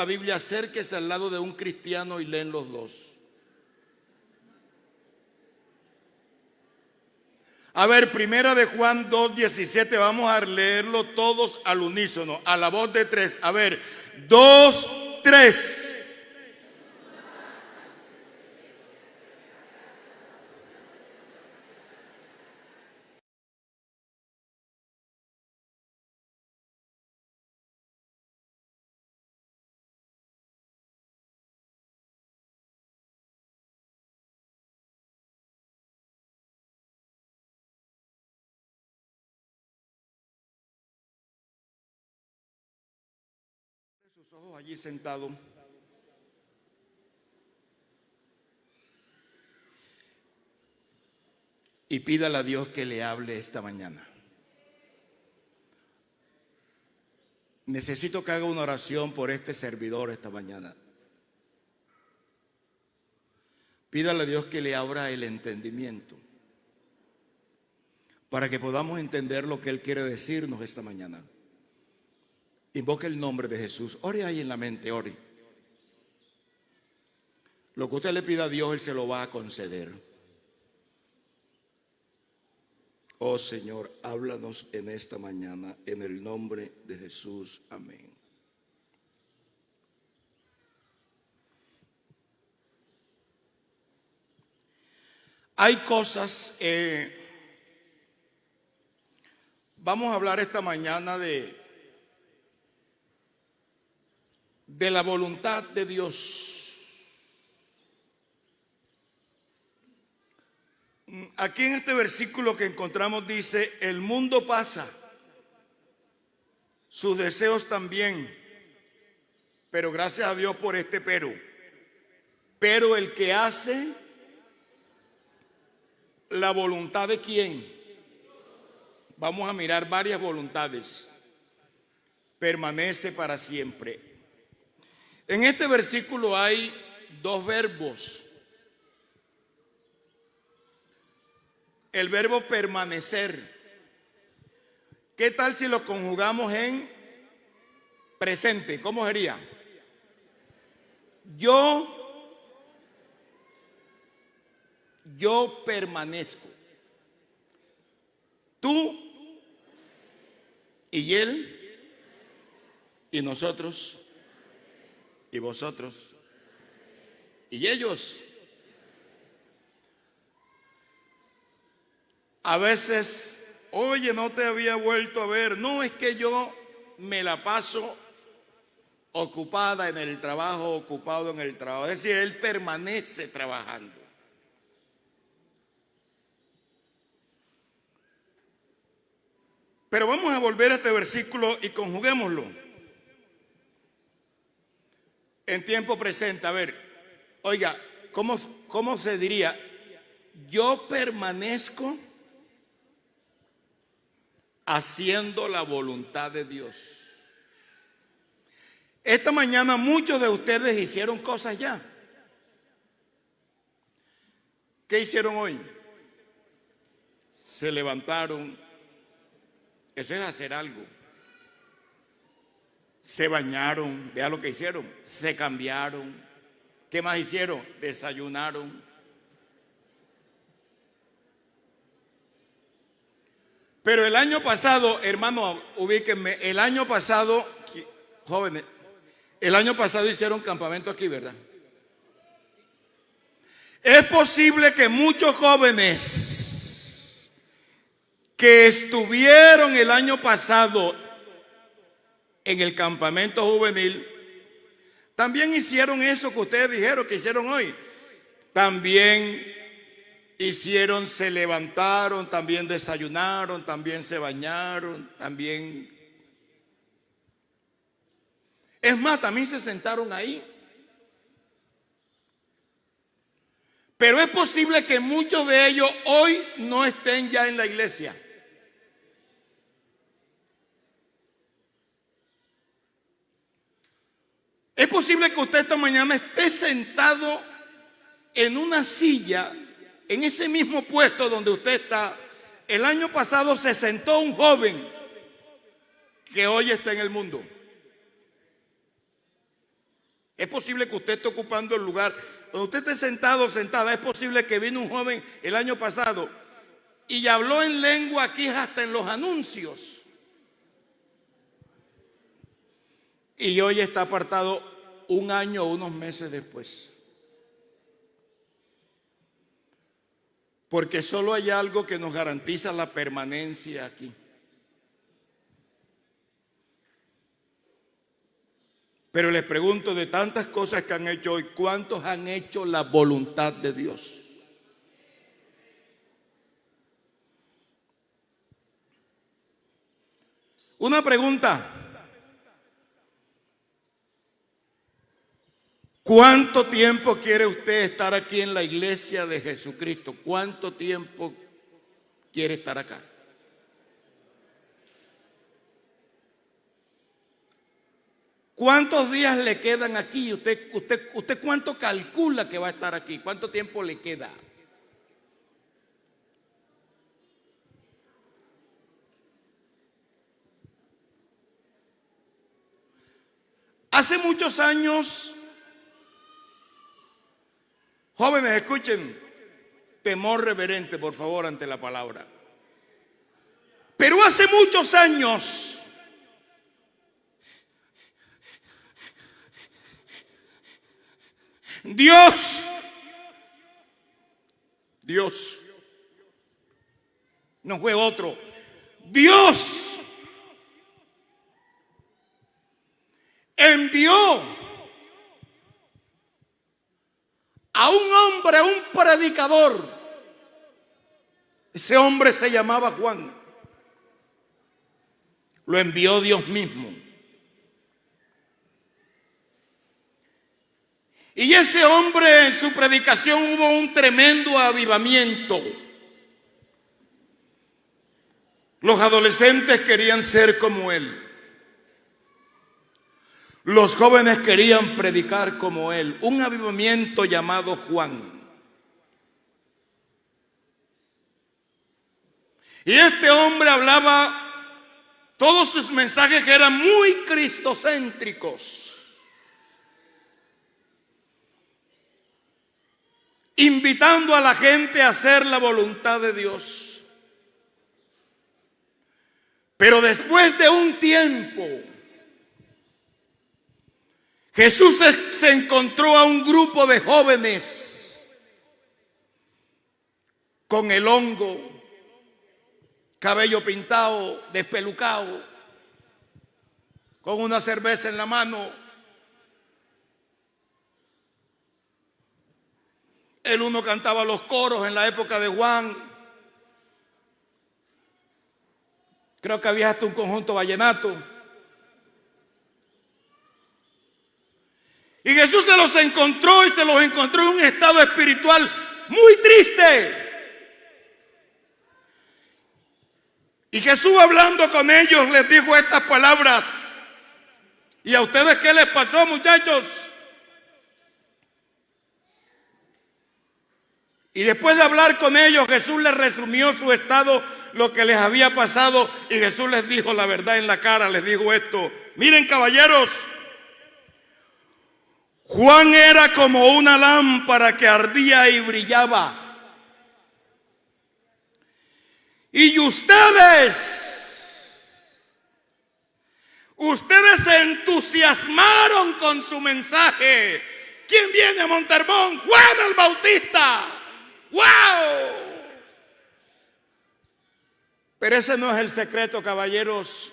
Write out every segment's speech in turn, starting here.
la Biblia, acérquese al lado de un cristiano y leen los dos. A ver, primera de Juan 2:17, vamos a leerlo todos al unísono, a la voz de tres. A ver, 2, 3. Sus ojos allí sentado. Y pídale a Dios que le hable esta mañana. Necesito que haga una oración por este servidor esta mañana. Pídale a Dios que le abra el entendimiento para que podamos entender lo que Él quiere decirnos esta mañana. Invoque el nombre de Jesús. Ore ahí en la mente, ore. Lo que usted le pida a Dios, Él se lo va a conceder. Oh Señor, háblanos en esta mañana, en el nombre de Jesús. Amén. Hay cosas, vamos a hablar esta mañana de la voluntad de Dios. Aquí en este versículo que encontramos dice: el mundo pasa, sus deseos también, pero gracias a Dios por este pero el que hace la voluntad de ¿quién? Vamos a mirar varias voluntades. Permanece para siempre. En este versículo hay dos verbos. El verbo permanecer. ¿Qué tal si lo conjugamos en presente? ¿Cómo sería? Yo permanezco. Tú y él y nosotros y vosotros y ellos. A veces, oye, no te había vuelto a ver. No, es que yo me la paso ocupada en el trabajo, ocupado en el trabajo. Es decir, él permanece trabajando. Pero vamos a volver a este versículo y conjuguémoslo en tiempo presente. A ver, oiga, ¿cómo se diría? Yo permanezco haciendo la voluntad de Dios. Esta mañana muchos de ustedes hicieron cosas ya. ¿Qué hicieron hoy? Se levantaron. Eso es hacer algo. Se bañaron. Vea lo que hicieron. Se cambiaron. ¿Qué más hicieron? Desayunaron. Pero el año pasado, hermano, ubíquenme, el año pasado, jóvenes, el año pasado hicieron campamento aquí, ¿verdad? Es posible que muchos jóvenes que estuvieron el año pasado en el campamento juvenil, también hicieron eso que ustedes dijeron que hicieron hoy. También hicieron, se levantaron, también desayunaron, también se bañaron, también. Es más, también se sentaron ahí. Pero es posible que muchos de ellos hoy no estén ya en la iglesia. Es posible que usted esta mañana esté sentado en una silla, en ese mismo puesto donde usted está. El año pasado se sentó un joven que hoy está en el mundo. Es posible que usted esté ocupando el lugar donde usted esté sentado o sentada. Es posible que vino un joven el año pasado y habló en lengua aquí hasta en los anuncios. Y hoy está apartado un año o unos meses después. Porque solo hay algo que nos garantiza la permanencia aquí. Pero les pregunto, de tantas cosas que han hecho hoy, ¿cuántos han hecho la voluntad de Dios? Una pregunta. ¿Cuánto tiempo quiere usted estar aquí en la iglesia de Jesucristo? ¿Cuánto tiempo quiere estar acá? ¿Cuántos días le quedan aquí? ¿Usted cuánto calcula que va a estar aquí? ¿Cuánto tiempo le queda? Hace muchos años, jóvenes, escuchen, temor reverente, por favor, ante la palabra. Pero hace muchos años, Dios, no fue otro, Dios envió a un hombre, a un predicador. Ese hombre se llamaba Juan. Lo envió Dios mismo. Y ese hombre, en su predicación hubo un tremendo avivamiento. Los adolescentes querían ser como él. Los jóvenes querían predicar como él. Un avivamiento llamado Juan. Y este hombre hablaba, todos sus mensajes eran muy cristocéntricos. Invitando a la gente a hacer la voluntad de Dios. Pero después de un tiempo, Jesús se encontró a un grupo de jóvenes con el hongo, cabello pintado, despelucado, con una cerveza en la mano. El uno cantaba los coros en la época de Juan. Creo que había hasta un conjunto vallenato. Y Jesús se los encontró y se los encontró en un estado espiritual muy triste. Y Jesús, hablando con ellos, les dijo estas palabras. ¿Y a ustedes qué les pasó, muchachos? Y después de hablar con ellos, Jesús les resumió su estado, lo que les había pasado. Y Jesús les dijo la verdad en la cara, les dijo esto: miren, caballeros, Juan era como una lámpara que ardía y brillaba. Y ustedes se entusiasmaron con su mensaje. ¿Quién viene a Montermón? Juan el Bautista. ¡Wow! Pero ese no es el secreto, caballeros.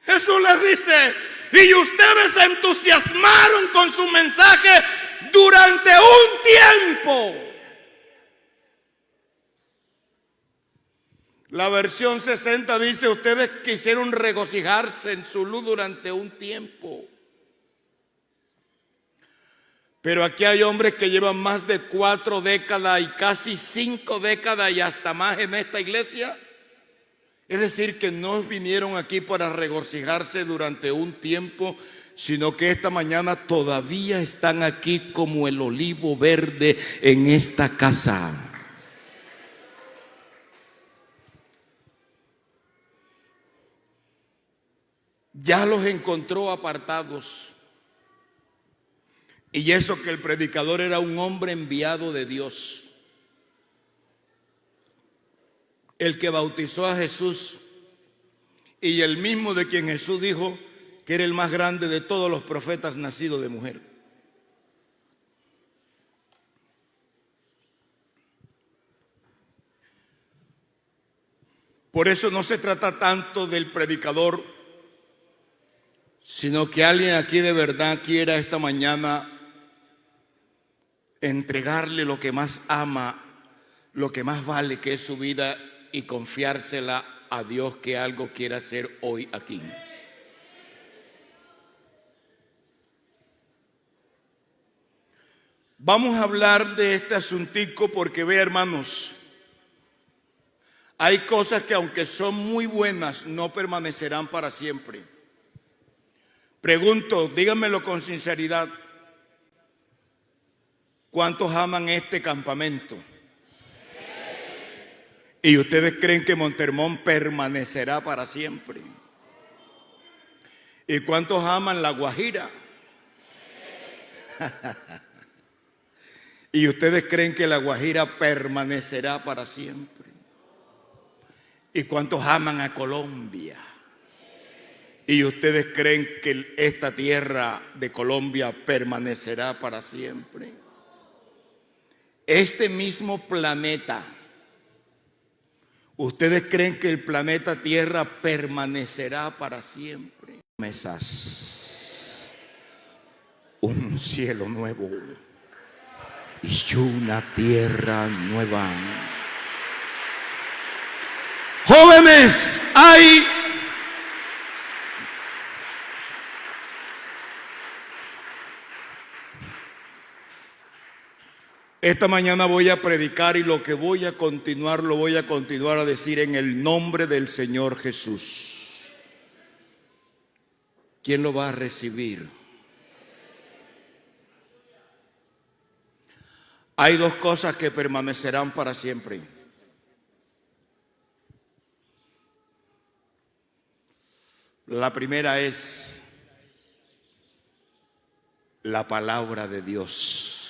Jesús les dice: y ustedes se entusiasmaron con su mensaje durante un tiempo. La versión 60 dice: ustedes quisieron regocijarse en su luz durante un tiempo. Pero aquí hay hombres que llevan más de 4 décadas y casi 5 décadas y hasta más en esta iglesia. Es decir, que no vinieron aquí para regocijarse durante un tiempo, sino que esta mañana todavía están aquí como el olivo verde en esta casa. Ya los encontró apartados. Y eso que el predicador era un hombre enviado de Dios. El que bautizó a Jesús y el mismo de quien Jesús dijo que era el más grande de todos los profetas nacido de mujer. Por eso no se trata tanto del predicador, sino que alguien aquí de verdad quiera esta mañana entregarle lo que más ama, lo que más vale, que es su vida, y confiársela a Dios, que algo quiere hacer hoy aquí. Vamos a hablar de este asuntico porque ve, hermanos, hay cosas que aunque son muy buenas no permanecerán para siempre. Pregunto, díganmelo con sinceridad, ¿cuántos aman este campamento? ¿Y ustedes creen que Montermón permanecerá para siempre? ¿Y cuántos aman La Guajira? ¿Y ustedes creen que La Guajira permanecerá para siempre? ¿Y cuántos aman a Colombia? ¿Y ustedes creen que esta tierra de Colombia permanecerá para siempre? Este mismo planeta, ¿ustedes creen que el planeta Tierra permanecerá para siempre? Mesas, un cielo nuevo y una tierra nueva. Jóvenes, hay esta mañana voy a predicar, y lo que voy a continuar, lo voy a continuar a decir en el nombre del Señor Jesús. ¿Quién lo va a recibir? Hay dos cosas que permanecerán para siempre. La primera es la palabra de Dios.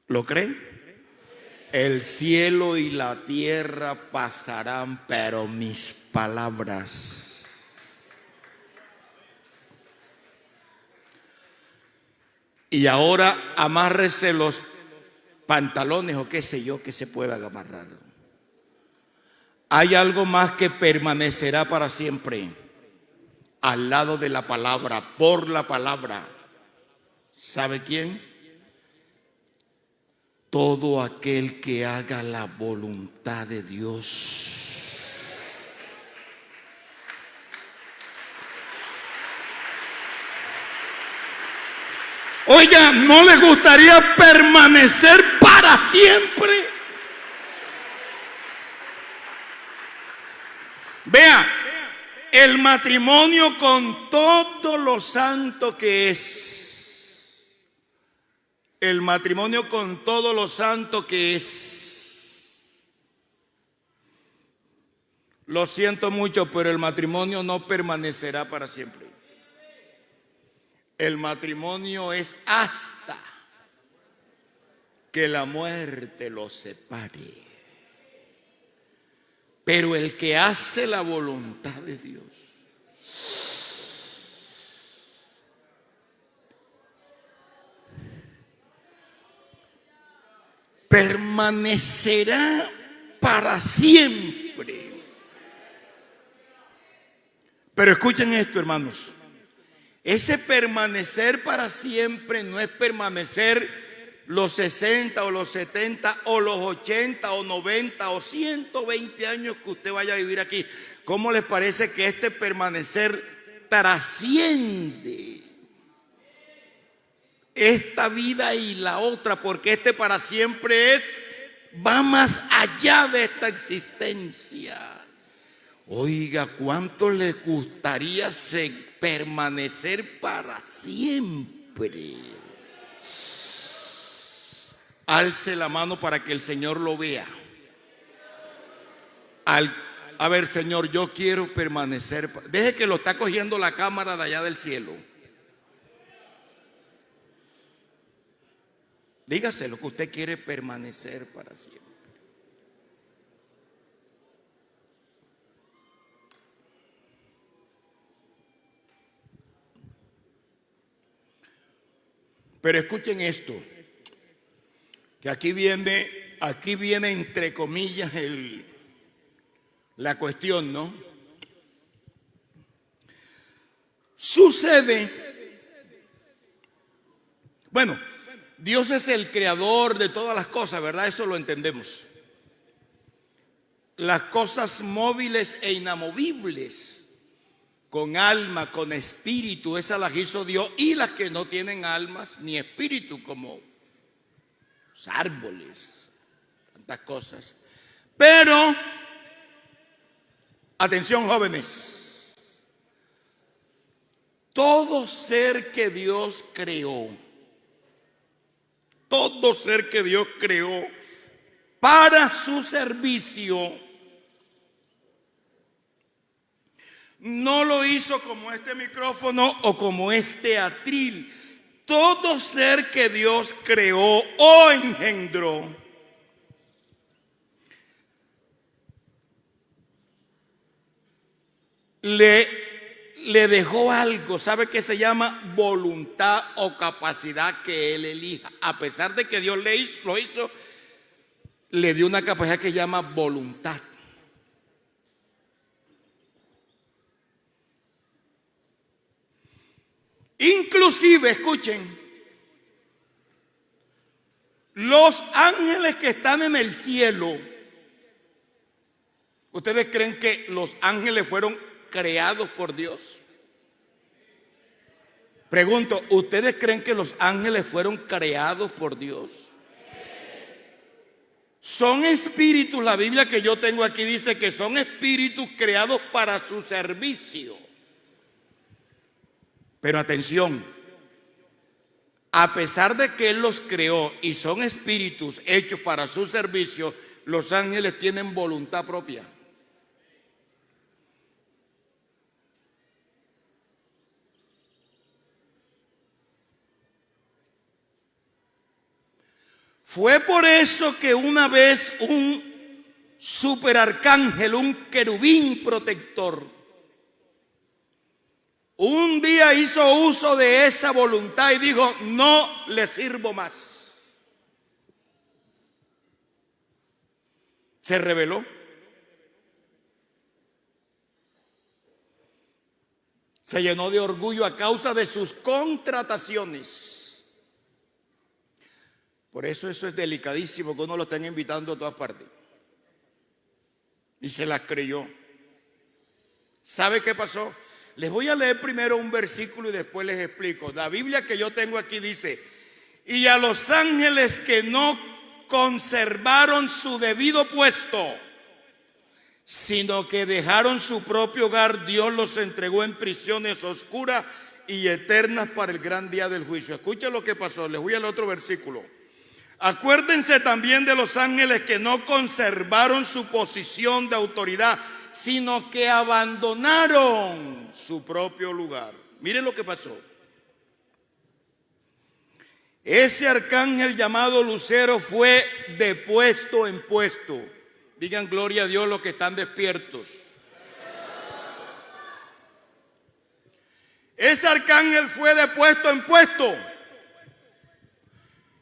¿Lo cree? El cielo y la tierra pasarán, pero mis palabras. Y ahora amárrese los pantalones o qué sé yo que se pueda amarrar. Hay algo más que permanecerá para siempre al lado de la palabra, por la palabra. ¿Sabe quién? Todo aquel que haga la voluntad de Dios. Oiga, ¿no le gustaría permanecer para siempre? Vea, el matrimonio con todo lo santo que es. El matrimonio con todo lo santo que es. Lo siento mucho, pero el matrimonio no permanecerá para siempre. El matrimonio es hasta que la muerte los separe. Pero el que hace la voluntad de Dios permanecerá para siempre. Pero escuchen esto, hermanos. Ese permanecer para siempre no es permanecer los 60 o los 70 o los 80 o 90 o 120 años que usted vaya a vivir aquí. ¿Cómo les parece que este permanecer trasciende esta vida y la otra? Porque este para siempre va más allá de esta existencia. Oiga, ¿cuánto le gustaría permanecer para siempre? Alce la mano para que el Señor lo vea. A ver, Señor, yo quiero permanecer. Deje que lo está cogiendo la cámara de allá del cielo. Dígaselo que usted quiere permanecer para siempre. Pero escuchen esto, que aquí viene entre comillas la cuestión, ¿no? Sucede, bueno, Dios es el creador de todas las cosas, ¿verdad? Eso lo entendemos. Las cosas móviles e inamovibles, con alma, con espíritu, esas las hizo Dios, y las que no tienen almas ni espíritu, como los árboles, tantas cosas. Pero, atención jóvenes, todo ser que Dios creó, todo ser que Dios creó para su servicio, no lo hizo como este micrófono o como este atril. Todo ser que Dios creó o engendró le dejó algo, ¿sabe qué se llama? Voluntad o capacidad que Él elija. A pesar de que Dios lo hizo, le dio una capacidad que llama voluntad. Inclusive, escuchen, los ángeles que están en el cielo, ¿ustedes creen que los ángeles fueron creados por Dios? Pregunto, ¿ustedes creen que los ángeles fueron creados por Dios? Son espíritus, la Biblia que yo tengo aquí dice que son espíritus creados para su servicio. Pero atención, a pesar de que Él los creó y son espíritus hechos para su servicio, los ángeles tienen voluntad propia. Fue por eso que una vez un superarcángel, un querubín protector, un día hizo uso de esa voluntad y dijo: no le sirvo más. Se rebeló. Se llenó de orgullo a causa de sus contrataciones. Por eso es delicadísimo que uno lo estén invitando a todas partes. Y se las creyó. ¿Sabe qué pasó? Les voy a leer primero un versículo y después les explico. La Biblia que yo tengo aquí dice: y a los ángeles que no conservaron su debido puesto, sino que dejaron su propio hogar, Dios los entregó en prisiones oscuras y eternas para el gran día del juicio. Escuchen lo que pasó. Les voy al otro versículo. Acuérdense también de los ángeles que no conservaron su posición de autoridad, sino que abandonaron su propio lugar. Miren lo que pasó. Ese arcángel llamado Lucero fue de puesto en puesto. Digan gloria a Dios los que están despiertos. Ese arcángel fue de puesto en puesto.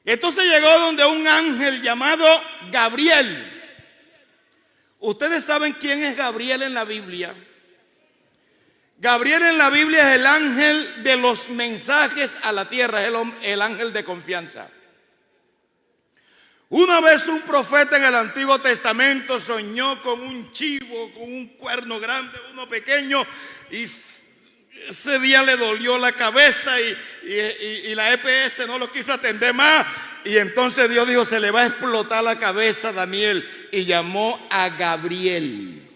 Entonces llegó donde un ángel llamado Gabriel. ¿Ustedes saben quién es Gabriel en la Biblia? Gabriel en la Biblia es el ángel de los mensajes a la tierra, es el ángel de confianza. Una vez un profeta en el Antiguo Testamento soñó con un chivo, con un cuerno grande, uno pequeño, y ese día le dolió la cabeza y la EPS no lo quiso atender más. Y entonces Dios dijo: se le va a explotar la cabeza a Daniel. Y llamó a Gabriel.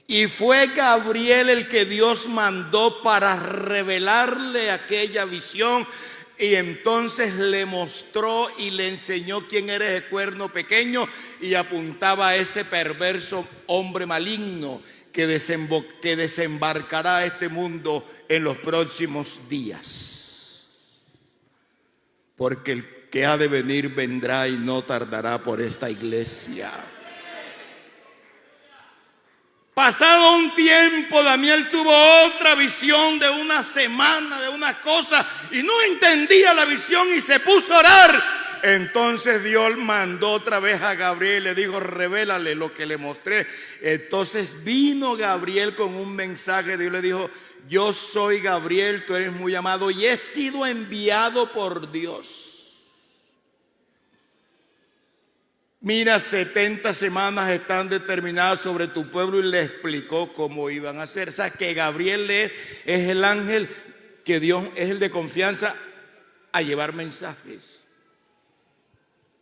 Y fue Gabriel el que Dios mandó para revelarle aquella visión. Y entonces le mostró y le enseñó quién era ese cuerno pequeño, y apuntaba a ese perverso hombre maligno que desembarcará a este mundo en los próximos días. Porque el que ha de venir vendrá y no tardará por esta iglesia. Pasado un tiempo, Daniel tuvo otra visión de una semana, de una cosa, y no entendía la visión y se puso a orar. Entonces Dios mandó otra vez a Gabriel, le dijo: revélale lo que le mostré. Entonces vino Gabriel con un mensaje. Dios le dijo: yo soy Gabriel, tú eres muy amado y he sido enviado por Dios. Mira, 70 semanas están determinadas sobre tu pueblo, y le explicó cómo iban a hacer. O sea, que Gabriel es el ángel que Dios es el de confianza a llevar mensajes.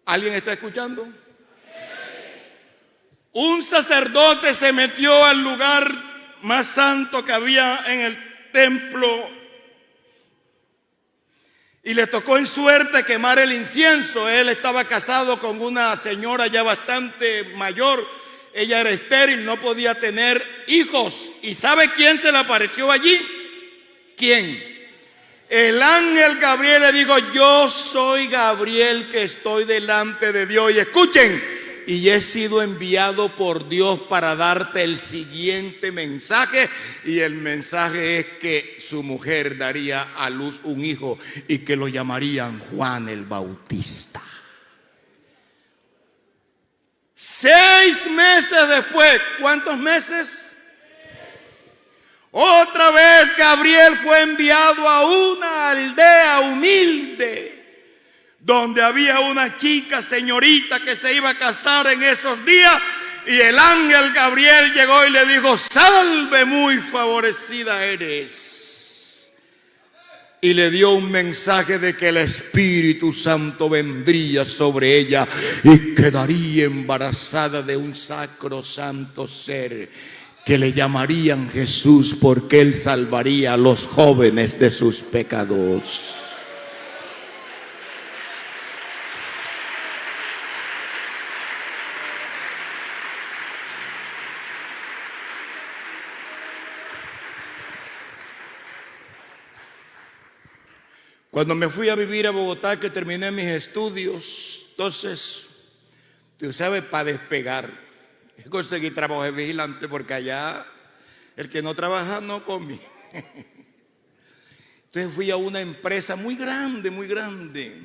¿Alguien está escuchando? Un sacerdote se metió al lugar más santo que había en el templo y le tocó en suerte quemar el incienso. Él estaba casado con una señora ya bastante mayor. Ella era estéril, no podía tener hijos. ¿Y sabe quién se le apareció allí? ¿Quién? El ángel Gabriel le dijo: yo soy Gabriel que estoy delante de Dios. Y escuchen, y he sido enviado por Dios para darte el siguiente mensaje. Y el mensaje es que su mujer daría a luz un hijo y que lo llamarían Juan el Bautista. 6 meses después, ¿cuántos meses? Otra vez Gabriel fue enviado a una aldea humilde donde había una chica, señorita, que se iba a casar en esos días. Y el ángel Gabriel llegó y le dijo: salve, muy favorecida eres. Y le dio un mensaje de que el Espíritu Santo vendría sobre ella y quedaría embarazada de un sacrosanto ser que le llamarían Jesús, porque él salvaría a los jóvenes de sus pecados. Cuando me fui a vivir a Bogotá, que terminé mis estudios, entonces, tú sabes, para despegar, conseguí trabajo de vigilante, porque allá el que no trabaja no come. Entonces fui a una empresa muy grande, muy grande.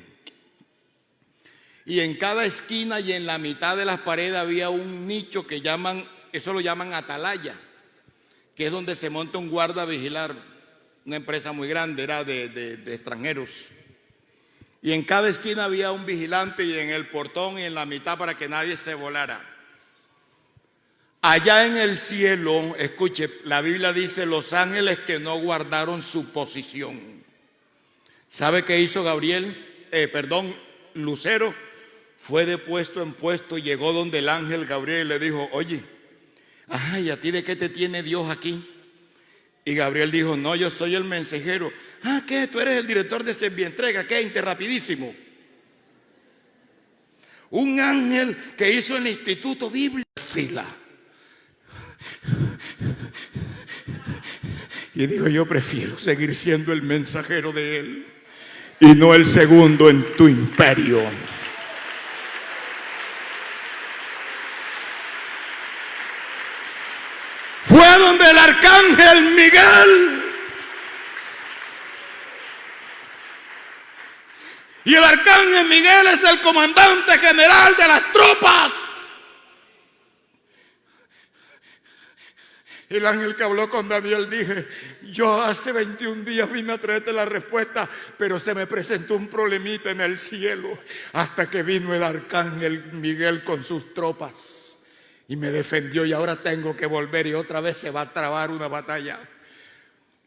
Y en cada esquina y en la mitad de las paredes había un nicho que llaman, eso lo llaman atalaya, que es donde se monta un guarda a vigilar. Una empresa muy grande, era de extranjeros. Y en cada esquina había un vigilante, y en el portón y en la mitad, para que nadie se volara. Allá en el cielo, escuche, la Biblia dice: los ángeles que no guardaron su posición. ¿Sabe qué hizo Lucero? Fue de puesto en puesto y llegó donde el ángel Gabriel y le dijo: oye, ¿y a ti de qué te tiene Dios aquí? Y Gabriel dijo: no, yo soy el mensajero. ¿Qué? Tú eres el director de Servientrega. ¿Qué? Rapidísimo. Un ángel que hizo el Instituto Bíblico. Fila. Y digo: yo prefiero seguir siendo el mensajero de él y no el segundo en tu imperio. Fue donde el arcángel Miguel, y el arcángel Miguel es el comandante general de las tropas. El ángel que habló con Daniel dije: yo hace 21 días vine a traerte la respuesta, pero se me presentó un problemita en el cielo, hasta que vino el arcángel Miguel con sus tropas y me defendió, y ahora tengo que volver y otra vez se va a trabar una batalla.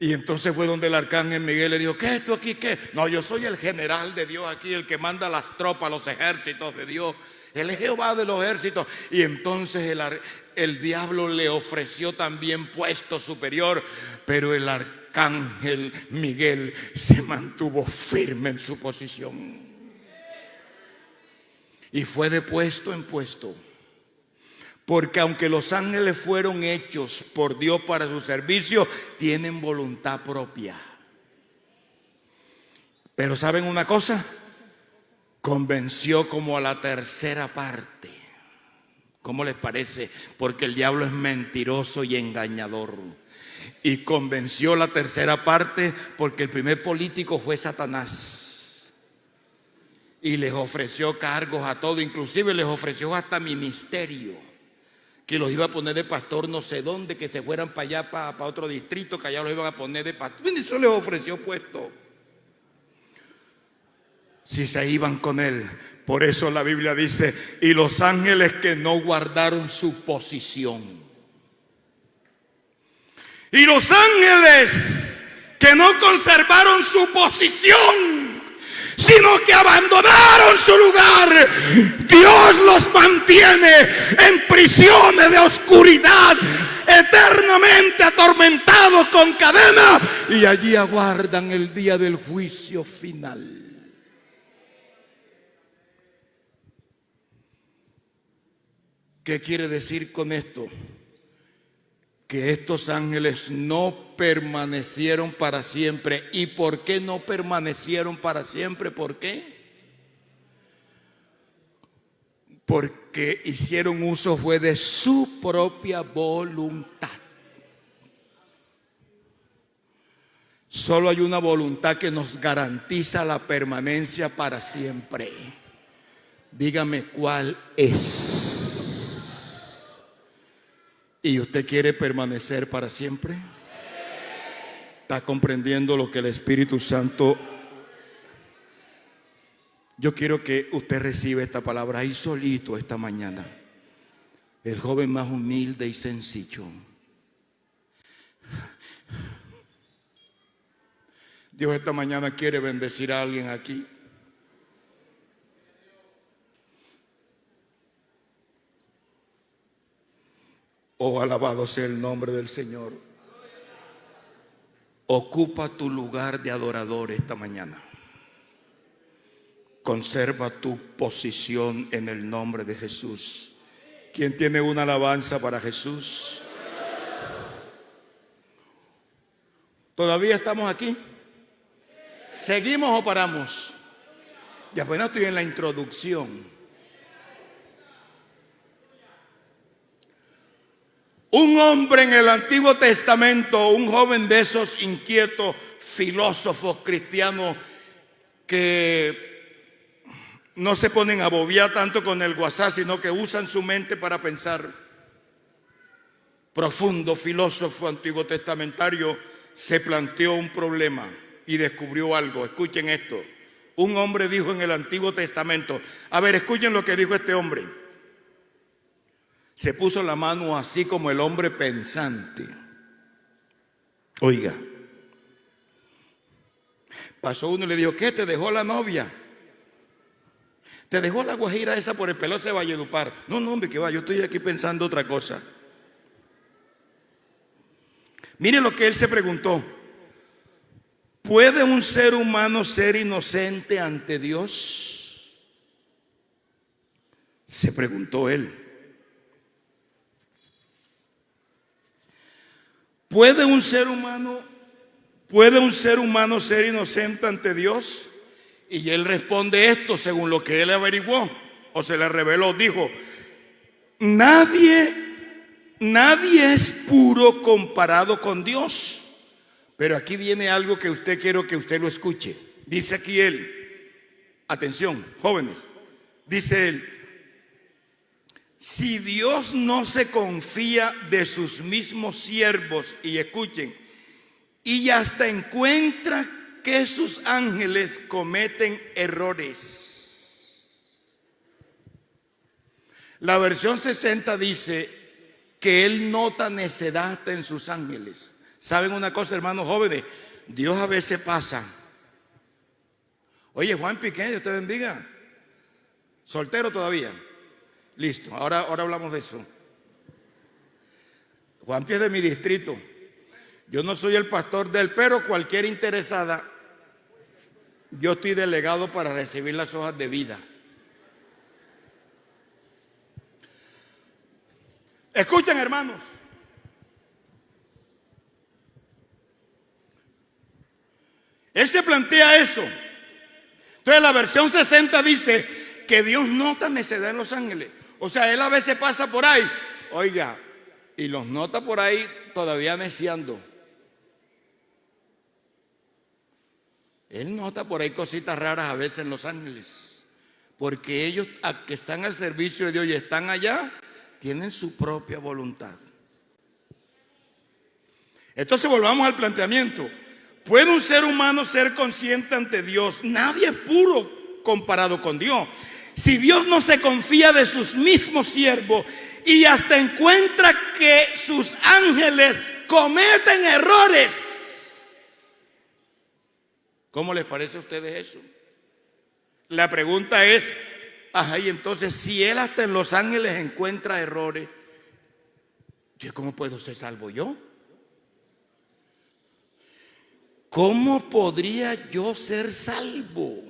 Y entonces fue donde el arcángel Miguel le dijo: ¿qué? ¿Tú aquí qué? No, yo soy el general de Dios aquí, el que manda las tropas, los ejércitos de Dios. Él es Jehová de los ejércitos. Y entonces el diablo le ofreció también puesto superior, pero el arcángel Miguel se mantuvo firme en su posición y fue de puesto en puesto. Porque aunque los ángeles fueron hechos por Dios para su servicio, tienen voluntad propia. Pero ¿saben una cosa? convenció como a la tercera parte. ¿Cómo les parece? Porque el diablo es mentiroso y engañador. Y convenció la tercera parte porque el primer político fue Satanás. Y les ofreció cargos a todos, inclusive les ofreció hasta ministerio, que los iba a poner de pastor no sé dónde, que se fueran para allá, para otro distrito, que allá los iban a poner de pastor. Y eso les ofreció puesto, si se iban con él. Por eso la Biblia dice: y los ángeles que no guardaron su posición. Y los ángeles que no conservaron su posición, sino que abandonaron su lugar, Dios los mantiene en prisiones de oscuridad, eternamente atormentados con cadenas, y allí aguardan el día del juicio final. ¿Qué quiere decir con esto? Que estos ángeles no permanecieron para siempre. ¿Y por qué no permanecieron para siempre? ¿Por qué? Porque hicieron uso fue de su propia voluntad. Solo hay una voluntad que nos garantiza la permanencia para siempre. Dígame cuál es. ¿Y usted quiere permanecer para siempre? ¿Está comprendiendo lo que el Espíritu Santo? Yo quiero que usted reciba esta palabra ahí solito esta mañana. El joven más humilde y sencillo. Dios esta mañana quiere bendecir a alguien aquí. Oh, alabado sea el nombre del Señor. Ocupa tu lugar de adorador esta mañana. Conserva tu posición en el nombre de Jesús. ¿Quién tiene una alabanza para Jesús? ¿Todavía estamos aquí? ¿Seguimos o paramos? Ya apenas estoy en la introducción. Un hombre en el Antiguo Testamento, un joven de esos inquietos filósofos cristianos que no se ponen a bobear tanto con el WhatsApp, sino que usan su mente para pensar. Profundo filósofo antiguo testamentario, se planteó un problema y descubrió algo. Escuchen esto. Un hombre dijo en el Antiguo Testamento, a ver, escuchen lo que dijo este hombre. Se puso la mano así como el hombre pensante. Oiga, pasó uno y le dijo, ¿qué? ¿Te dejó la novia? ¿Te dejó la guajira esa por el Pelote de Valledupar? No, hombre, que va, yo estoy aquí pensando otra cosa. Mire lo que él se preguntó. ¿Puede un ser humano ser inocente ante Dios? Se preguntó él. ¿Puede un ser humano ser inocente ante Dios? Y él responde esto según lo que él averiguó o se le reveló. Dijo, nadie es puro comparado con Dios. Pero aquí viene algo que quiero que usted lo escuche. Dice aquí él, atención, jóvenes, dice él, si Dios no se confía de sus mismos siervos, y escuchen, y hasta encuentra que sus ángeles cometen errores. La versión 60 dice que Él nota necedad hasta en sus ángeles. ¿Saben una cosa, hermanos jóvenes? Dios a veces pasa. Oye, Juan Piqué, Dios te bendiga. ¿Soltero todavía? Listo, ahora hablamos de eso. Juan Piqué es de mi distrito. Yo no soy el pastor de él, pero cualquier interesada, yo estoy delegado para recibir las hojas de vida. Escuchen, hermanos. Él se plantea eso. Entonces la versión 60 dice que Dios nota necedad en los ángeles. O sea, Él a veces pasa por ahí, oiga, y los nota por ahí todavía neciando. Él nota por ahí cositas raras a veces en los ángeles, porque ellos que están al servicio de Dios y están allá, tienen su propia voluntad. Entonces volvamos al planteamiento. ¿Puede un ser humano ser consciente ante Dios? Nadie es puro comparado con Dios. Si Dios no se confía de sus mismos siervos y hasta encuentra que sus ángeles cometen errores, ¿cómo les parece a ustedes eso? La pregunta es, y entonces si Él hasta en los ángeles encuentra errores, ¿cómo puedo ser salvo yo? ¿Cómo podría yo ser salvo?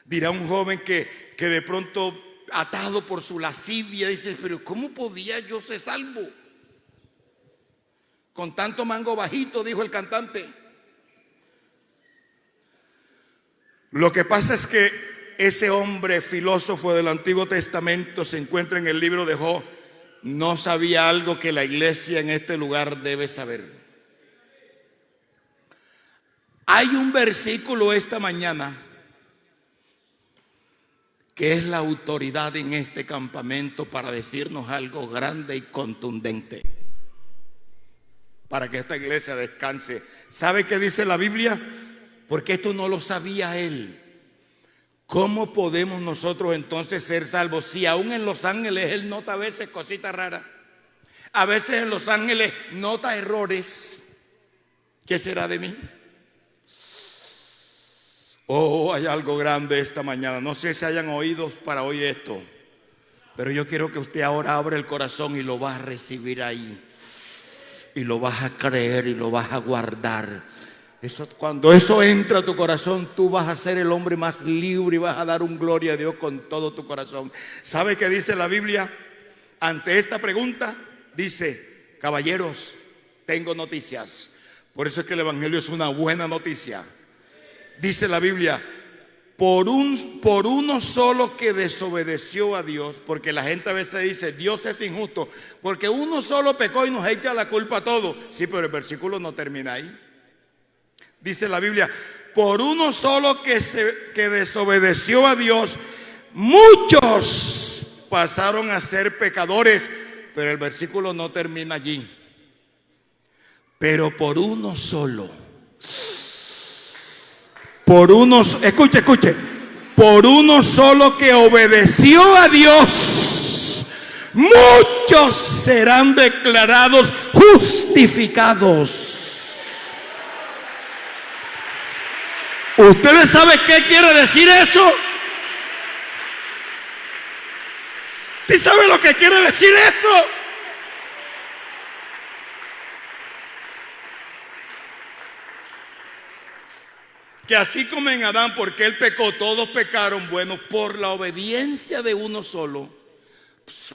Dirá un joven que de pronto, atado por su lascivia, dice, pero ¿cómo podía yo ser salvo? Con tanto mango bajito, dijo el cantante. Lo que pasa es que ese hombre filósofo del Antiguo Testamento se encuentra en el libro de Job. No sabía algo que la iglesia en este lugar debe saber. Hay un versículo esta mañana que es la autoridad en este campamento para decirnos algo grande y contundente, para que esta iglesia descanse. ¿Sabe qué dice la Biblia? Porque esto no lo sabía él. ¿Cómo podemos nosotros entonces ser salvos? Si aún en los ángeles Él nota a veces cositas raras, a veces en los ángeles nota errores, ¿qué será de mí? Oh, hay algo grande esta mañana. No sé si hayan oídos para oír esto, pero yo quiero que usted ahora abra el corazón y lo va a recibir ahí, y lo vas a creer y lo vas a guardar. Cuando eso entra a tu corazón, tú vas a ser el hombre más libre y vas a dar un gloria a Dios con todo tu corazón. ¿Sabe qué dice la Biblia? Ante esta pregunta, dice, caballeros, tengo noticias. Por eso es que el Evangelio es una buena noticia. Dice la Biblia, por uno solo que desobedeció a Dios, porque la gente a veces dice, Dios es injusto, porque uno solo pecó y nos echa la culpa a todos. Sí, pero el versículo no termina ahí. Dice la Biblia, por uno solo que desobedeció a Dios, muchos pasaron a ser pecadores. Pero el versículo no termina allí. Pero por uno solo, escuche, por uno solo que obedeció a Dios, muchos serán declarados justificados. ¿Ustedes saben qué quiere decir eso? ¿Usted sabe lo que quiere decir eso? Que así como en Adán, porque él pecó, todos pecaron, bueno, por la obediencia de uno solo.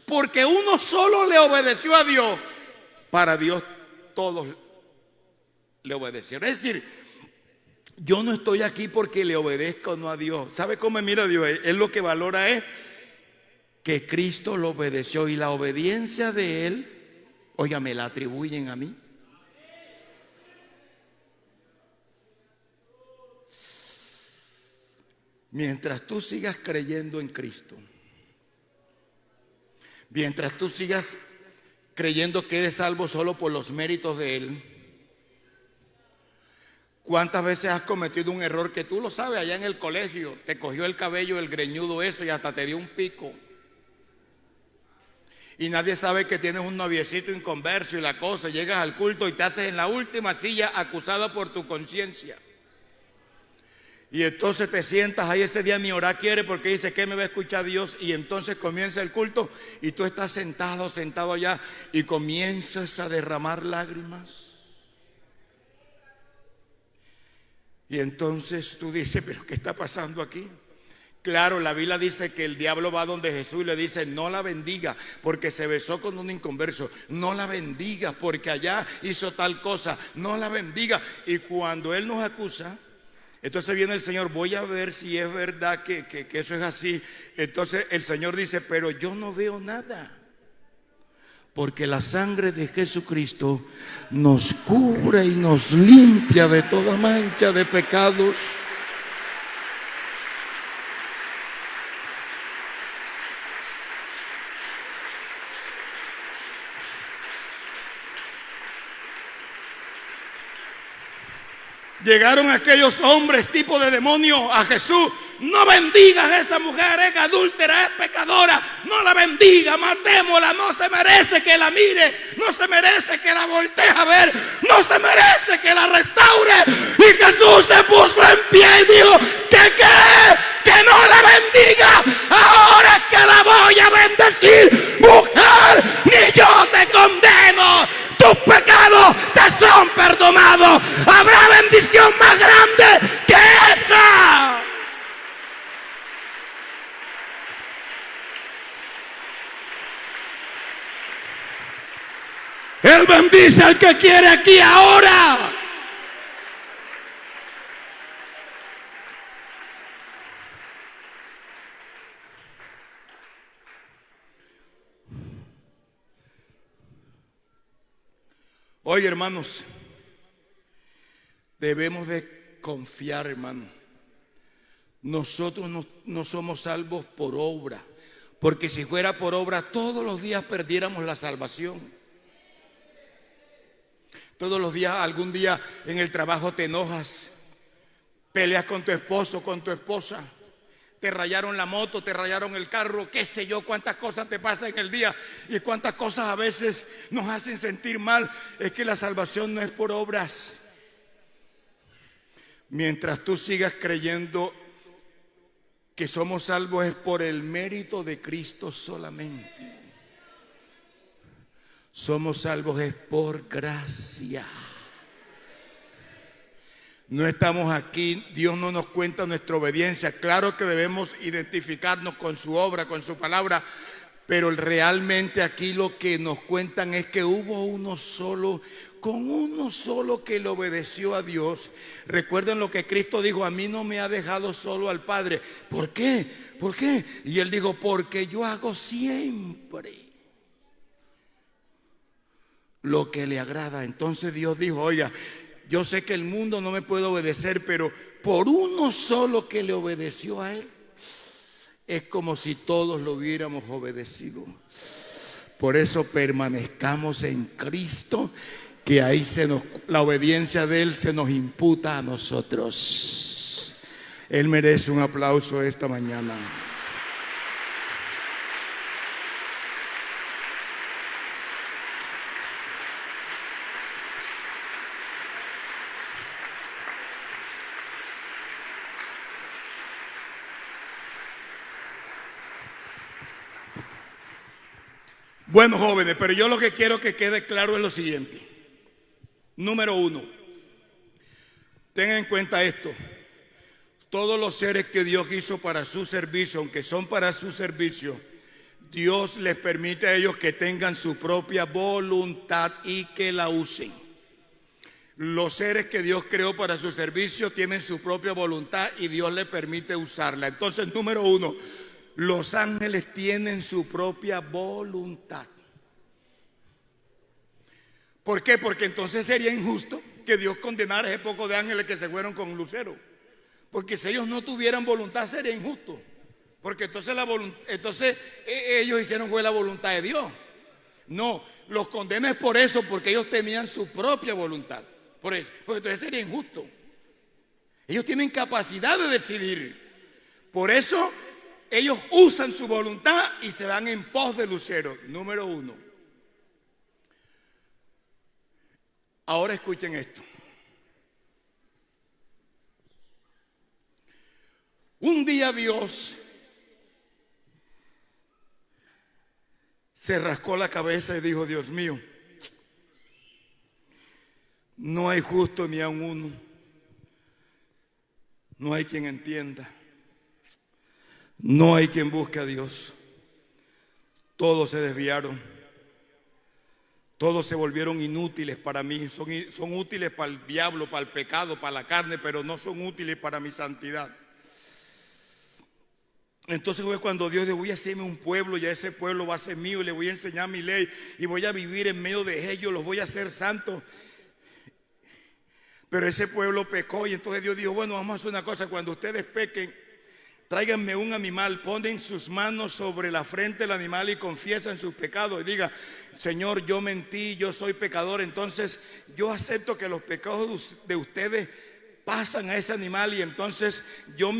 Porque uno solo le obedeció a Dios, para Dios todos le obedecieron. Es decir, yo no estoy aquí porque le obedezco o no a Dios. ¿Sabe cómo me mira Dios? Él lo que valora es que Cristo lo obedeció, y la obediencia de Él, oiga, me la atribuyen a mí. Mientras tú sigas creyendo en Cristo, mientras tú sigas creyendo que eres salvo solo por los méritos de Él, ¿cuántas veces has cometido un error que tú lo sabes? Allá en el colegio te cogió el cabello, el greñudo eso, y hasta te dio un pico. Y nadie sabe que tienes un noviecito inconverso y la cosa. Llegas al culto y te haces en la última silla acusado por tu conciencia. Y entonces te sientas ahí ese día, ni orar quiere porque dice que me va a escuchar Dios. Y entonces comienza el culto y tú estás sentado allá y comienzas a derramar lágrimas. Y entonces tú dices, pero ¿qué está pasando aquí? Claro, la Biblia dice que el diablo va donde Jesús y le dice: no la bendiga porque se besó con un inconverso, no la bendiga porque allá hizo tal cosa, no la bendiga. Y cuando él nos acusa, entonces viene el Señor: voy a ver si es verdad que eso es así. Entonces el Señor dice: pero yo no veo nada, porque la sangre de Jesucristo nos cubre y nos limpia de toda mancha de pecados. Llegaron aquellos hombres tipo de demonio a Jesús: no bendigas a esa mujer, es adúltera, es pecadora, no la bendiga, matémosla, no se merece que la mire, no se merece que la voltee a ver, no se merece que la restaure. Y Jesús se puso en pie y dijo: que no la bendiga, ahora es que la voy a bendecir. Mujer, ni yo te condeno, tus pecados te son perdonados. Habrá bendición más grande que esa. Él bendice al que quiere aquí ahora. Oye, hermanos, debemos de confiar, hermano. Nosotros no somos salvos por obra, porque si fuera por obra todos los días perdiéramos la salvación. Todos los días, algún día en el trabajo te enojas, peleas con tu esposo, con tu esposa, te rayaron la moto, te rayaron el carro, qué sé yo, cuántas cosas te pasan en el día y cuántas cosas a veces nos hacen sentir mal. Es que la salvación no es por obras. Mientras tú sigas creyendo que somos salvos, es por el mérito de Cristo solamente. Somos salvos es por gracia. No estamos aquí, Dios no nos cuenta nuestra obediencia. Claro que debemos identificarnos con su obra, con su palabra, pero realmente aquí lo que nos cuentan es que hubo uno solo, con uno solo que le obedeció a Dios. Recuerden lo que Cristo dijo: a mí no me ha dejado solo al Padre. ¿Por qué? ¿Por qué? Y él dijo: porque yo hago siempre lo que le agrada. Entonces Dios dijo: oiga, yo sé que el mundo no me puede obedecer, pero por uno solo que le obedeció a él, es como si todos lo hubiéramos obedecido. Por eso permanezcamos en Cristo, que ahí la obediencia de él se nos imputa a nosotros. Él merece un aplauso esta mañana. Bueno, jóvenes, pero yo lo que quiero que quede claro es lo siguiente. Número uno, tengan en cuenta esto: todos los seres que Dios hizo para su servicio, aunque son para su servicio, Dios les permite a ellos que tengan su propia voluntad y que la usen. Los seres que Dios creó para su servicio tienen su propia voluntad y Dios les permite usarla. Entonces, número uno, los ángeles tienen su propia voluntad. ¿Por qué? Porque entonces sería injusto que Dios condenara a ese poco de ángeles que se fueron con Lucero. Porque si ellos no tuvieran voluntad sería injusto. Porque entonces ellos hicieron fue la voluntad de Dios. No, los condena es por eso, porque ellos tenían su propia voluntad. Por eso, porque entonces sería injusto. Ellos tienen capacidad de decidir. Por eso ellos usan su voluntad y se van en pos de Lucero. Número uno. Ahora escuchen esto. Un día Dios se rascó la cabeza y dijo: Dios mío, no hay justo ni aun uno, no hay quien entienda. No hay quien busque a Dios. Todos se desviaron. Todos se volvieron inútiles para mí. Son útiles para el diablo, para el pecado, para la carne, pero no son útiles para mi santidad. Entonces fue cuando Dios dijo: voy a hacerme un pueblo, ya ese pueblo va a ser mío, y le voy a enseñar mi ley y voy a vivir en medio de ellos, los voy a hacer santos. Pero ese pueblo pecó, y entonces Dios dijo: bueno, vamos a hacer una cosa. Cuando ustedes pequen, tráiganme un animal, ponen sus manos sobre la frente del animal y confiesan sus pecados y diga: Señor, yo mentí, yo soy pecador, entonces yo acepto que los pecados de ustedes pasan a ese animal, y entonces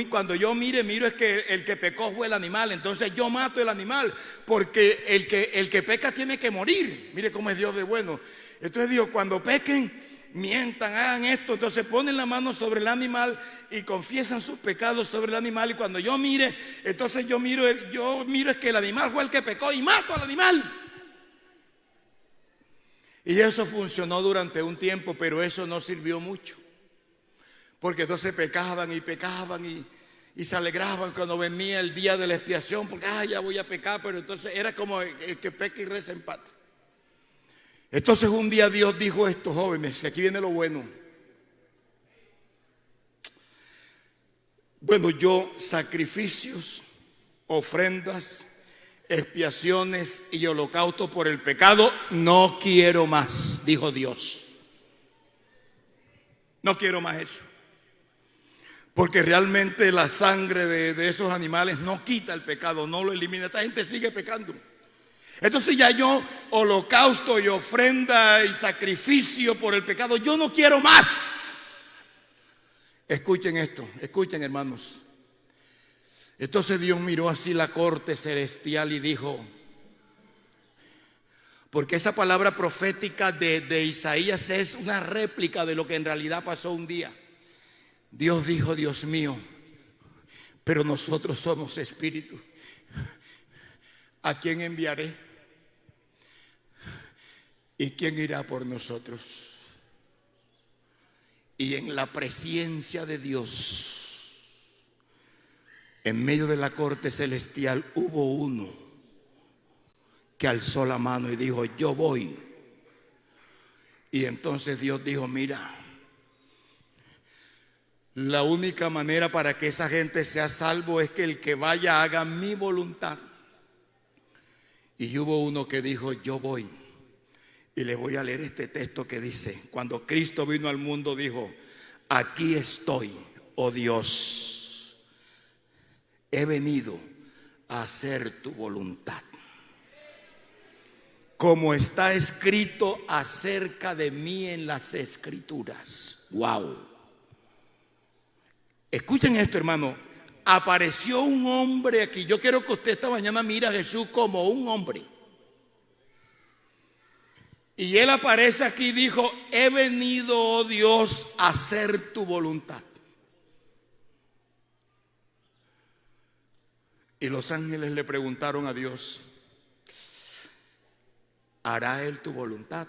cuando yo miro es que el que pecó fue el animal, entonces yo mato el animal, porque el que peca tiene que morir. Mire cómo es Dios de bueno. Entonces Dios, cuando pequen, mientan, hagan esto, entonces ponen la mano sobre el animal y confiesan sus pecados sobre el animal, y cuando yo mire, entonces yo miro es que el animal fue el que pecó y mato al animal. Y eso funcionó durante un tiempo, pero eso no sirvió mucho, porque entonces pecaban y se alegraban cuando venía el día de la expiación, porque ya voy a pecar, pero entonces era como el que peca y reza empata. Entonces un día Dios dijo a estos jóvenes, y aquí viene lo bueno: bueno, yo sacrificios, ofrendas, expiaciones y holocausto por el pecado no quiero más, dijo Dios. No quiero más eso, porque realmente la sangre de esos animales no quita el pecado, no lo elimina. Esta gente sigue pecando. Entonces ya yo, holocausto y ofrenda y sacrificio por el pecado, yo no quiero más. Escuchen esto, escuchen, hermanos. Entonces Dios miró así la corte celestial y dijo, porque esa palabra profética de Isaías es una réplica de lo que en realidad pasó un día. Dios dijo: Dios mío, pero nosotros somos espíritu. ¿A quién enviaré? ¿Y quién irá por nosotros? Y en la presencia de Dios, en medio de la corte celestial, hubo uno que alzó la mano y dijo: yo voy. Y entonces Dios dijo: mira, la única manera para que esa gente sea salvo es que el que vaya haga mi voluntad. Y hubo uno que dijo: yo voy. Y les voy a leer este texto que dice: cuando Cristo vino al mundo dijo: aquí estoy, oh Dios, he venido a hacer tu voluntad, como está escrito acerca de mí en las Escrituras. Wow. Escuchen esto, hermano. Apareció un hombre aquí. Yo quiero que usted esta mañana mire a Jesús como un hombre. Y él aparece aquí y dijo: he venido, oh Dios, a hacer tu voluntad. Y los ángeles le preguntaron a Dios: ¿hará él tu voluntad?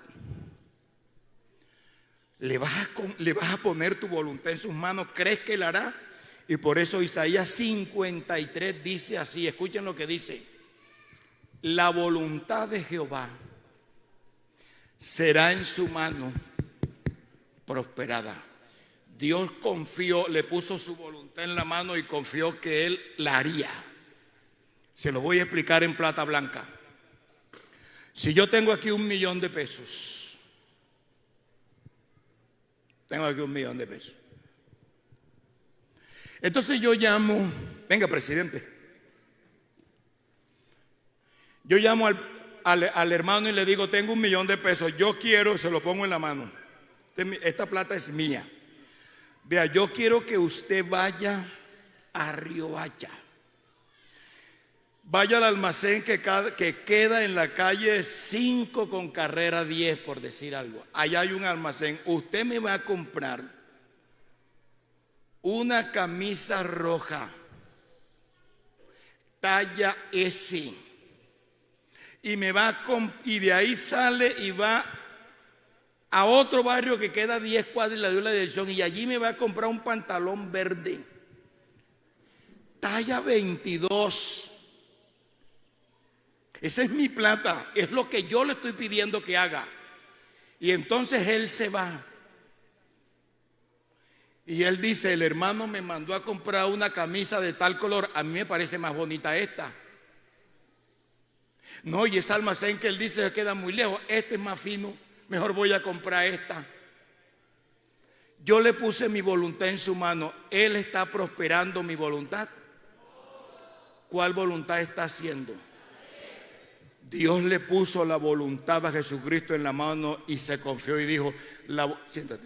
¿Le vas a poner tu voluntad en sus manos? ¿Crees que él hará? Y por eso Isaías 53 dice así, escuchen lo que dice: la voluntad de Jehová será en su mano prosperada. Dios confió, le puso su voluntad en la mano y confió que él la haría. Se lo voy a explicar en plata blanca. Si yo tengo aquí $1.000.000 de pesos, tengo aquí $1.000.000 de pesos. Entonces yo llamo, venga presidente, yo llamo al hermano y le digo: tengo $1.000.000 de pesos, yo quiero, se lo pongo en la mano, esta plata es mía. Vea, yo quiero que usted vaya a Riohacha, vaya al almacén que queda en la calle 5 con carrera 10, por decir algo. Allá hay un almacén. Usted me va a comprar una camisa roja, talla S, y y de ahí sale y va a otro barrio que queda 10 cuadras y le doy la dirección, y allí me va a comprar un pantalón verde, talla 22. Esa es mi plata, es lo que yo le estoy pidiendo que haga. Y entonces él se va. Y él dice, el hermano me mandó a comprar una camisa de tal color, a mí me parece más bonita esta. No, y ese almacén que él dice que queda muy lejos, este es más fino, mejor voy a comprar esta. Yo le puse mi voluntad en su mano, él está prosperando mi voluntad. ¿Cuál voluntad está haciendo? Dios le puso la voluntad a Jesucristo en la mano y se confió y dijo, siéntate,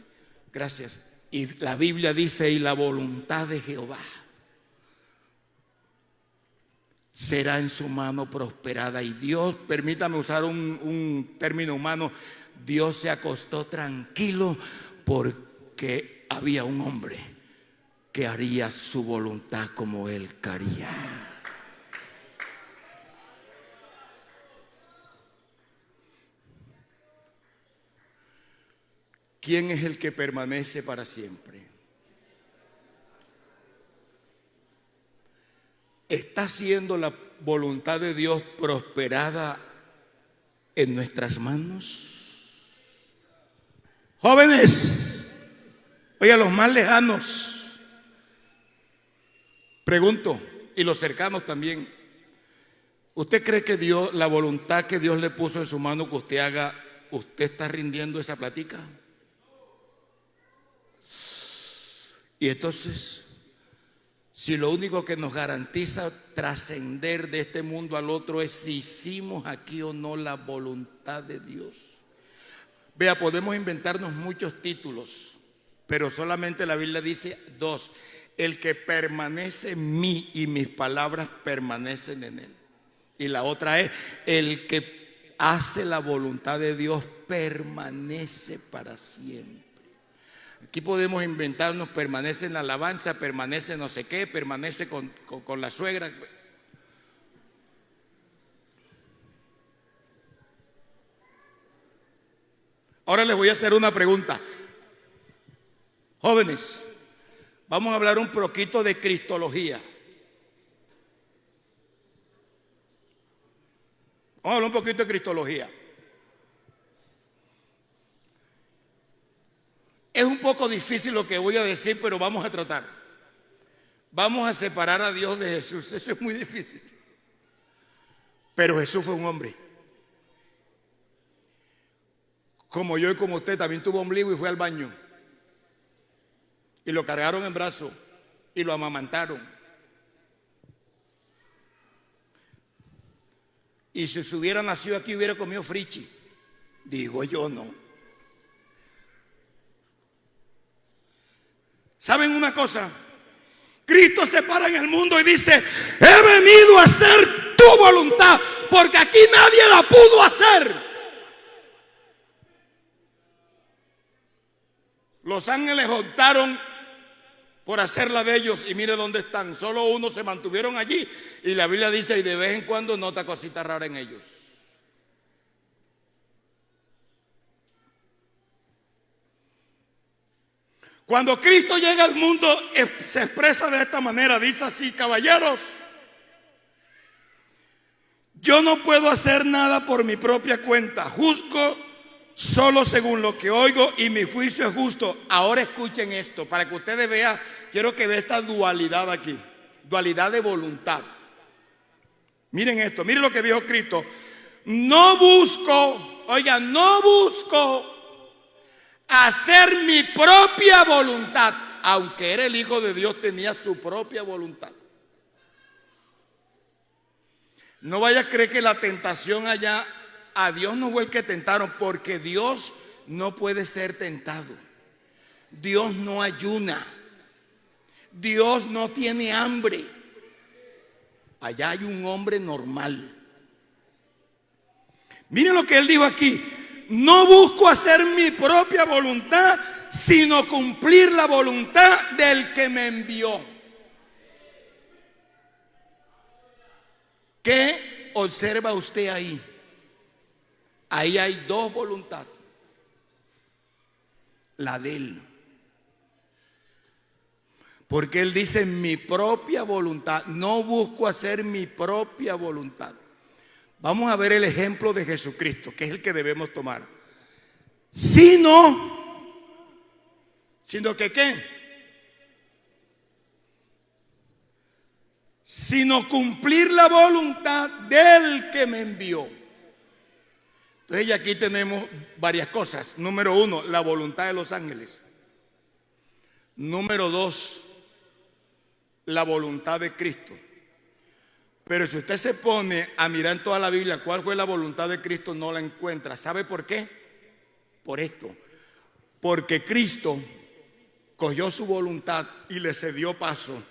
gracias. Y la Biblia dice, y la voluntad de Jehová será en su mano prosperada. Y Dios, permítame usar un término humano, Dios se acostó tranquilo porque había un hombre que haría su voluntad como él quería. ¿Quién es el que permanece para siempre? ¿Está siendo la voluntad de Dios prosperada en nuestras manos? Jóvenes, oye, a los más lejanos, pregunto, y los cercanos también, ¿usted cree que Dios, la voluntad que Dios le puso en su mano que usted haga, usted está rindiendo esa platica? Y entonces, si lo único que nos garantiza trascender de este mundo al otro es si hicimos aquí o no la voluntad de Dios. Vea, podemos inventarnos muchos títulos, pero solamente la Biblia dice dos: el que permanece en mí y mis palabras permanecen en él. Y la otra es, el que hace la voluntad de Dios permanece para siempre. Aquí podemos inventarnos, permanece en la alabanza, permanece no sé qué, permanece con la suegra. Ahora les voy a hacer una pregunta. Jóvenes, vamos a hablar un poquito de cristología. Vamos a hablar un poquito de cristología. Es un poco difícil lo que voy a decir, pero vamos a tratar. Vamos a separar a Dios de Jesús. Eso es muy difícil. Pero Jesús fue un hombre. Como yo y como usted, también tuvo ombligo y fue al baño. Y lo cargaron en brazos y lo amamantaron. Y si se hubiera nacido aquí hubiera comido frichi. Digo yo, no. ¿Saben una cosa? Cristo se para en el mundo y dice, he venido a hacer tu voluntad, porque aquí nadie la pudo hacer. Los ángeles optaron por hacerla de ellos y mire dónde están. Solo unos se mantuvieron allí y la Biblia dice, y de vez en cuando nota cositas raras en ellos. Cuando Cristo llega al mundo, se expresa de esta manera, dice así: caballeros, yo no puedo hacer nada por mi propia cuenta, juzgo solo según lo que oigo y mi juicio es justo. Ahora escuchen esto, para que ustedes vean, quiero que vean esta dualidad aquí, dualidad de voluntad. Miren esto, miren lo que dijo Cristo: no busco, oigan, no busco hacer mi propia voluntad. Aunque era el Hijo de Dios, tenía su propia voluntad. No vaya a creer que la tentación allá, a Dios no fue el que tentaron, porque Dios no puede ser tentado. Dios no ayuna. Dios no tiene hambre. Allá hay un hombre normal. Miren lo que él dijo aquí: no busco hacer mi propia voluntad, sino cumplir la voluntad del que me envió. ¿Qué observa usted ahí? Ahí hay dos voluntades. La de él. Porque Él dice mi propia voluntad. No busco hacer mi propia voluntad. Vamos a ver el ejemplo de Jesucristo, que es el que debemos tomar. Sino que ¿qué? Sino cumplir la voluntad del que me envió. Entonces aquí tenemos varias cosas. Número 1, la voluntad de los ángeles. Número 2, la voluntad de Cristo. Pero si usted se pone a mirar en toda la Biblia cuál fue la voluntad de Cristo, no la encuentra. ¿Sabe por qué? Por esto. Porque Cristo cogió su voluntad y le cedió paso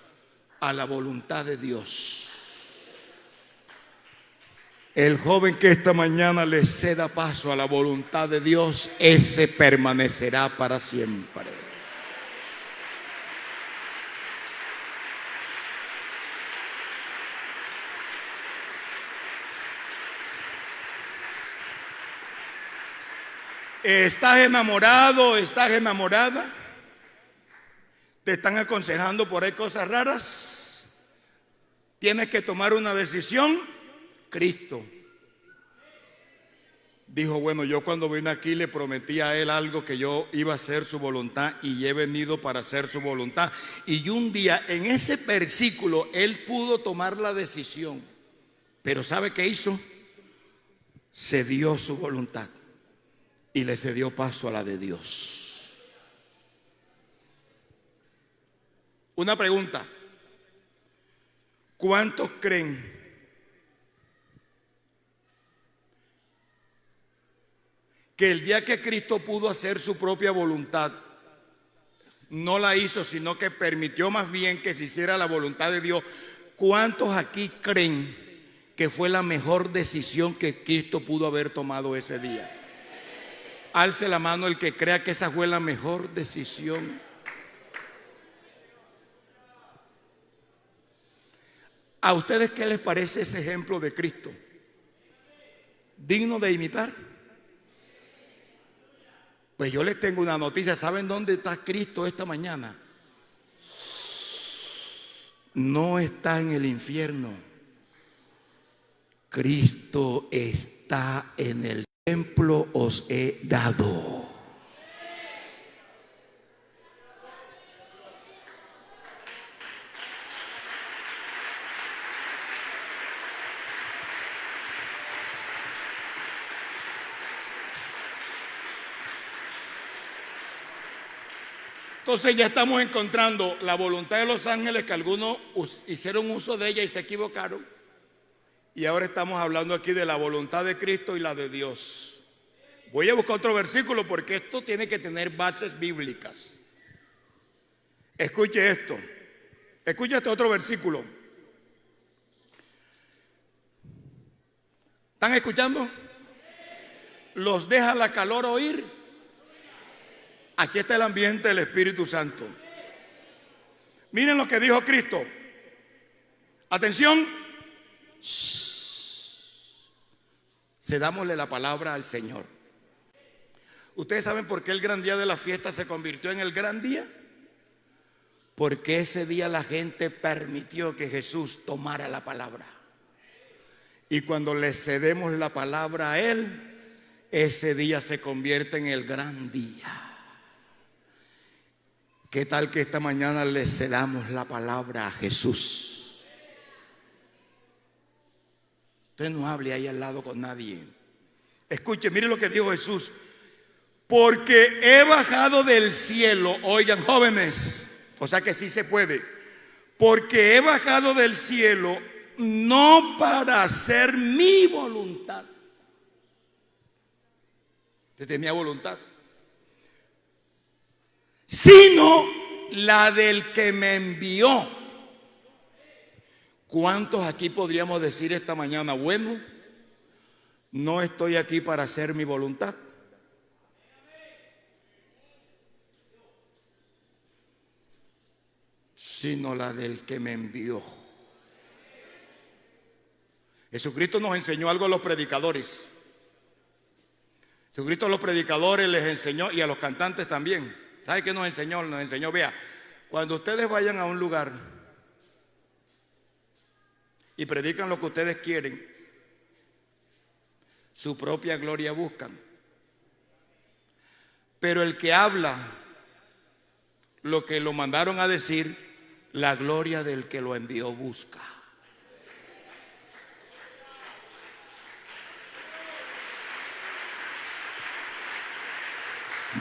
a la voluntad de Dios. El joven que esta mañana le ceda paso a la voluntad de Dios, ese permanecerá para siempre. ¿Estás enamorado? ¿Estás enamorada? ¿Te están aconsejando por ahí cosas raras? ¿Tienes que tomar una decisión? Cristo dijo, bueno, yo cuando vine aquí le prometí a Él algo, que yo iba a hacer su voluntad, y he venido para hacer su voluntad. Y un día en ese versículo Él pudo tomar la decisión, pero ¿sabe qué hizo? Cedió su voluntad y le cedió paso a la de Dios. Una pregunta: ¿cuántos creen que el día que Cristo pudo hacer su propia voluntad, no la hizo, sino que permitió más bien que se hiciera la voluntad de Dios? ¿Cuántos aquí creen que fue la mejor decisión que Cristo pudo haber tomado ese día? Alce la mano el que crea que esa fue la mejor decisión. ¿A ustedes qué les parece ese ejemplo de Cristo? ¿Digno de imitar? Pues yo les tengo una noticia. ¿Saben dónde está Cristo esta mañana? No está en el infierno. Cristo está en el templo, os he dado. Entonces ya estamos encontrando la voluntad de los ángeles, que algunos hicieron uso de ella y se equivocaron. Y ahora estamos hablando aquí de la voluntad de Cristo y la de Dios. Voy a buscar otro versículo porque esto tiene que tener bases bíblicas. Escuche esto. Escuche este otro versículo. ¿Están escuchando? ¿Los deja la calor oír? Aquí está el ambiente del Espíritu Santo. Miren lo que dijo Cristo. Atención. Cedámosle la palabra al Señor. ¿Ustedes saben por qué el gran día de la fiesta se convirtió en el gran día? Porque ese día la gente permitió que Jesús tomara la palabra. Y cuando le cedemos la palabra a Él, ese día se convierte en el gran día. ¿Qué tal que esta mañana le cedamos la palabra a Jesús? Usted no hable ahí al lado con nadie. Escuche, mire lo que dijo Jesús. Porque he bajado del cielo, oigan jóvenes, o sea que sí se puede. Porque he bajado del cielo no para hacer mi voluntad. Usted tenía voluntad. Sino la del que me envió. ¿Cuántos aquí podríamos decir esta mañana, bueno, no estoy aquí para hacer mi voluntad? Sino la del que me envió. Jesucristo nos enseñó algo a los predicadores. Jesucristo a los predicadores les enseñó, y a los cantantes también. ¿Sabe qué nos enseñó? Nos enseñó, vea, Cuando ustedes vayan a un lugar y predican lo que ustedes quieren, su propia gloria buscan. Pero el que habla lo que lo mandaron a decir, la gloria del que lo envió busca.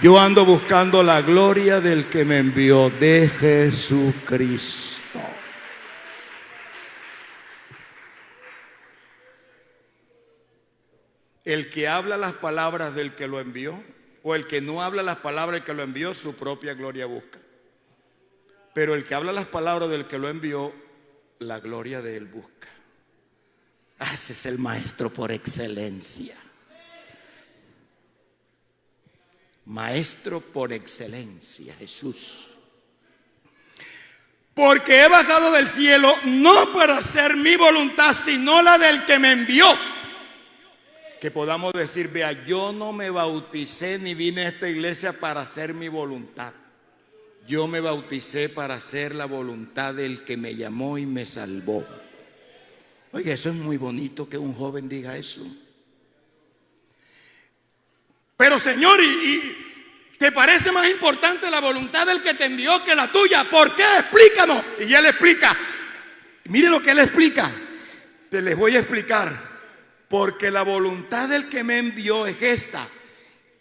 Yo ando buscando la gloria del que me envió, de Jesucristo. El que habla las palabras del que lo envió, o el que no habla las palabras del que lo envió, su propia gloria busca. Pero el que habla las palabras del que lo envió, la gloria de él busca. Ese es el maestro por excelencia. Maestro por excelencia, Jesús. Porque he bajado del cielo no para hacer mi voluntad, sino la del que me envió. Que podamos decir, vea, yo no me bauticé ni vine a esta iglesia para hacer mi voluntad. Yo me bauticé para hacer la voluntad del que me llamó y me salvó. Oiga, eso es muy bonito que un joven diga eso. Pero Señor, ¿y te parece más importante la voluntad del que te envió que la tuya? ¿Por qué? Explícanos. Y él explica. Mire lo que él explica. Te les voy a explicar. Porque la voluntad del que me envió es esta: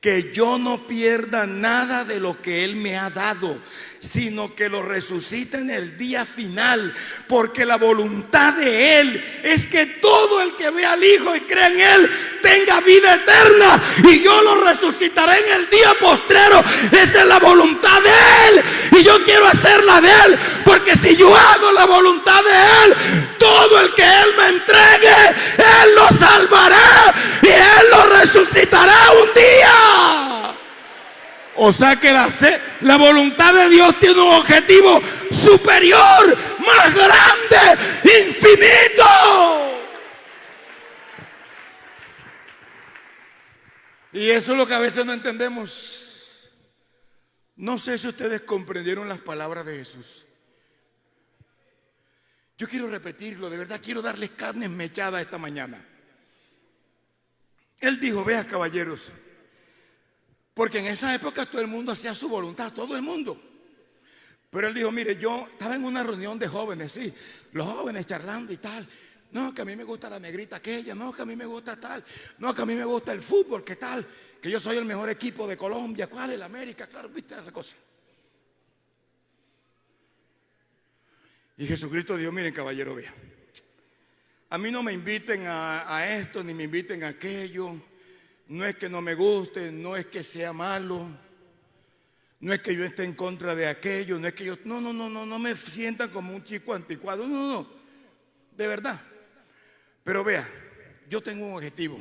que yo no pierda nada de lo que él me ha dado, sino que lo resucite en el día final. Porque la voluntad de él es que todo el que vea al Hijo y crea en él tenga vida eterna, y yo lo resucitaré en el día postrero. Esa es la voluntad de él, y yo quiero hacerla de él, porque si yo hago la voluntad de él, todo el que él me entregue, él lo salvará y él lo resucitará un día. O sea que la voluntad de Dios tiene un objetivo superior, más grande, infinito. Y eso es lo que a veces no entendemos. No sé si ustedes comprendieron las palabras de Jesús. Yo quiero repetirlo, de verdad quiero darles carne mechada esta mañana. Él dijo, vea caballeros, porque en esa época todo el mundo hacía su voluntad, todo el mundo. Pero él dijo, mire, yo estaba en una reunión de jóvenes, sí, los jóvenes charlando y tal. No, que a mí me gusta la negrita aquella, no, que a mí me gusta tal, no, que a mí me gusta el fútbol, que tal, que yo soy el mejor equipo de Colombia, ¿cuál es la América? Claro, viste esa cosa. Y Jesucristo dijo, miren caballero, vea, a mí no me inviten a esto, ni me inviten a aquello. No es que no me guste, no es que sea malo, no es que yo esté en contra de aquello, no es que yo, no me sientan como un chico anticuado, no, de verdad. Pero vea, yo tengo un objetivo.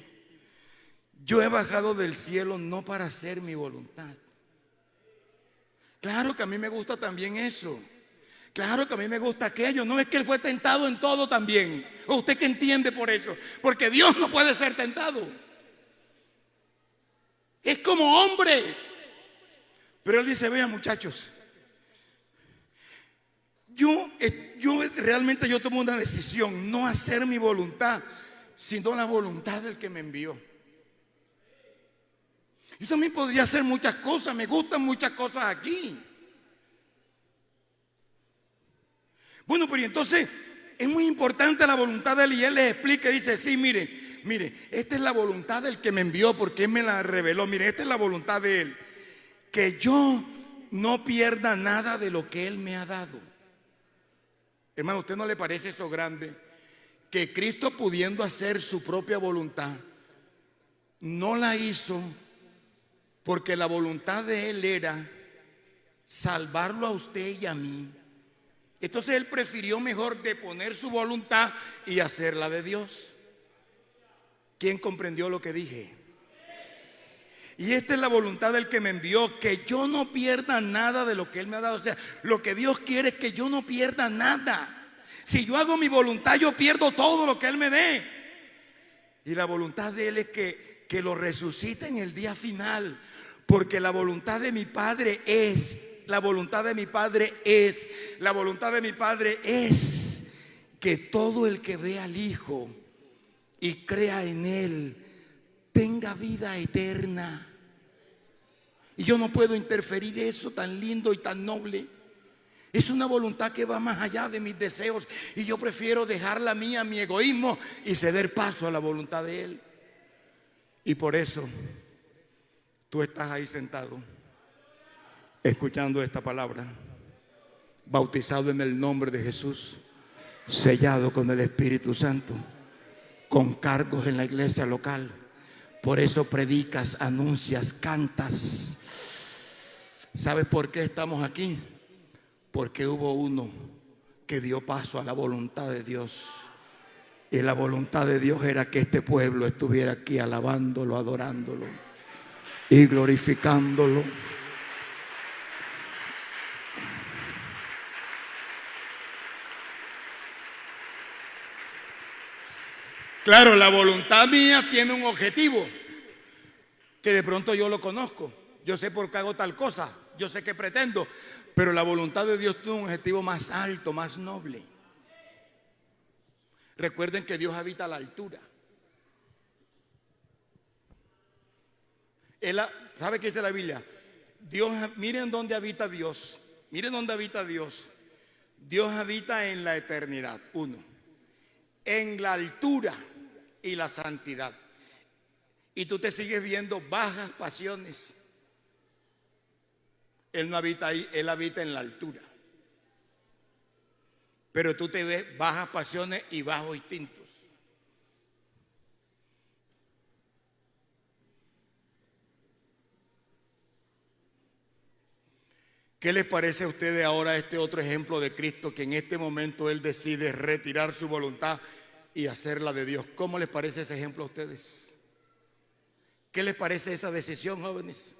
Yo he bajado del cielo no para hacer mi voluntad. Claro que a mí me gusta también eso. Claro que a mí me gusta aquello. No es que él fue tentado en todo también. ¿O usted qué entiende por eso? Porque Dios no puede ser tentado. Es como hombre. Pero él dice, vean muchachos, yo realmente yo tomo una decisión, no hacer mi voluntad, sino la voluntad del que me envió. Yo también podría hacer muchas cosas, me gustan muchas cosas aquí. Bueno, pero entonces es muy importante la voluntad de él, y él les explica y dice, sí, mire, esta es la voluntad del que me envió, porque él me la reveló. Mire, esta es la voluntad de él, que yo no pierda nada de lo que él me ha dado. Hermano, ¿a usted no le parece eso grande? Que Cristo, pudiendo hacer su propia voluntad, no la hizo porque la voluntad de él era salvarlo a usted y a mí. Entonces él prefirió mejor deponer su voluntad y hacerla de Dios. ¿Quién comprendió lo que dije? Y esta es la voluntad del que me envió, que yo no pierda nada de lo que él me ha dado. O sea, lo que Dios quiere es que yo no pierda nada. Si yo hago mi voluntad, yo pierdo todo lo que él me dé. Y la voluntad de él es que lo resucite en el día final. Porque la voluntad de mi Padre es La voluntad de mi Padre es. La voluntad de mi Padre es que todo el que vea al Hijo y crea en Él tenga vida eterna. Y yo no puedo interferir eso tan lindo y tan noble. Es una voluntad que va más allá de mis deseos, y yo prefiero dejar la mía, mi egoísmo, y ceder paso a la voluntad de Él. Y por eso tú estás ahí sentado, escuchando esta palabra, bautizado en el nombre de Jesús, sellado con el Espíritu Santo, con cargos en la iglesia local. Por eso predicas, anuncias, cantas. ¿Sabes por qué estamos aquí? Porque hubo uno que dio paso a la voluntad de Dios. Y la voluntad de Dios era que este pueblo estuviera aquí alabándolo, adorándolo y glorificándolo. Claro, la voluntad mía tiene un objetivo que de pronto yo lo conozco. Yo sé por qué hago tal cosa, yo sé qué pretendo, pero la voluntad de Dios tiene un objetivo más alto, más noble. Recuerden que Dios habita a la altura. ¿Sabe qué dice la Biblia? Dios, miren dónde habita Dios. Miren dónde habita Dios. Dios habita en la eternidad, uno. En la altura y la santidad. Y tú te sigues viendo bajas pasiones. Él no habita ahí, Él habita en la altura. Pero tú te ves bajas pasiones y bajos instintos. ¿Qué les parece a ustedes ahora este otro ejemplo de Cristo, que en este momento Él decide retirar su voluntad y hacerla de Dios? ¿Cómo les parece ese ejemplo a ustedes? ¿Qué les parece esa decisión, jóvenes?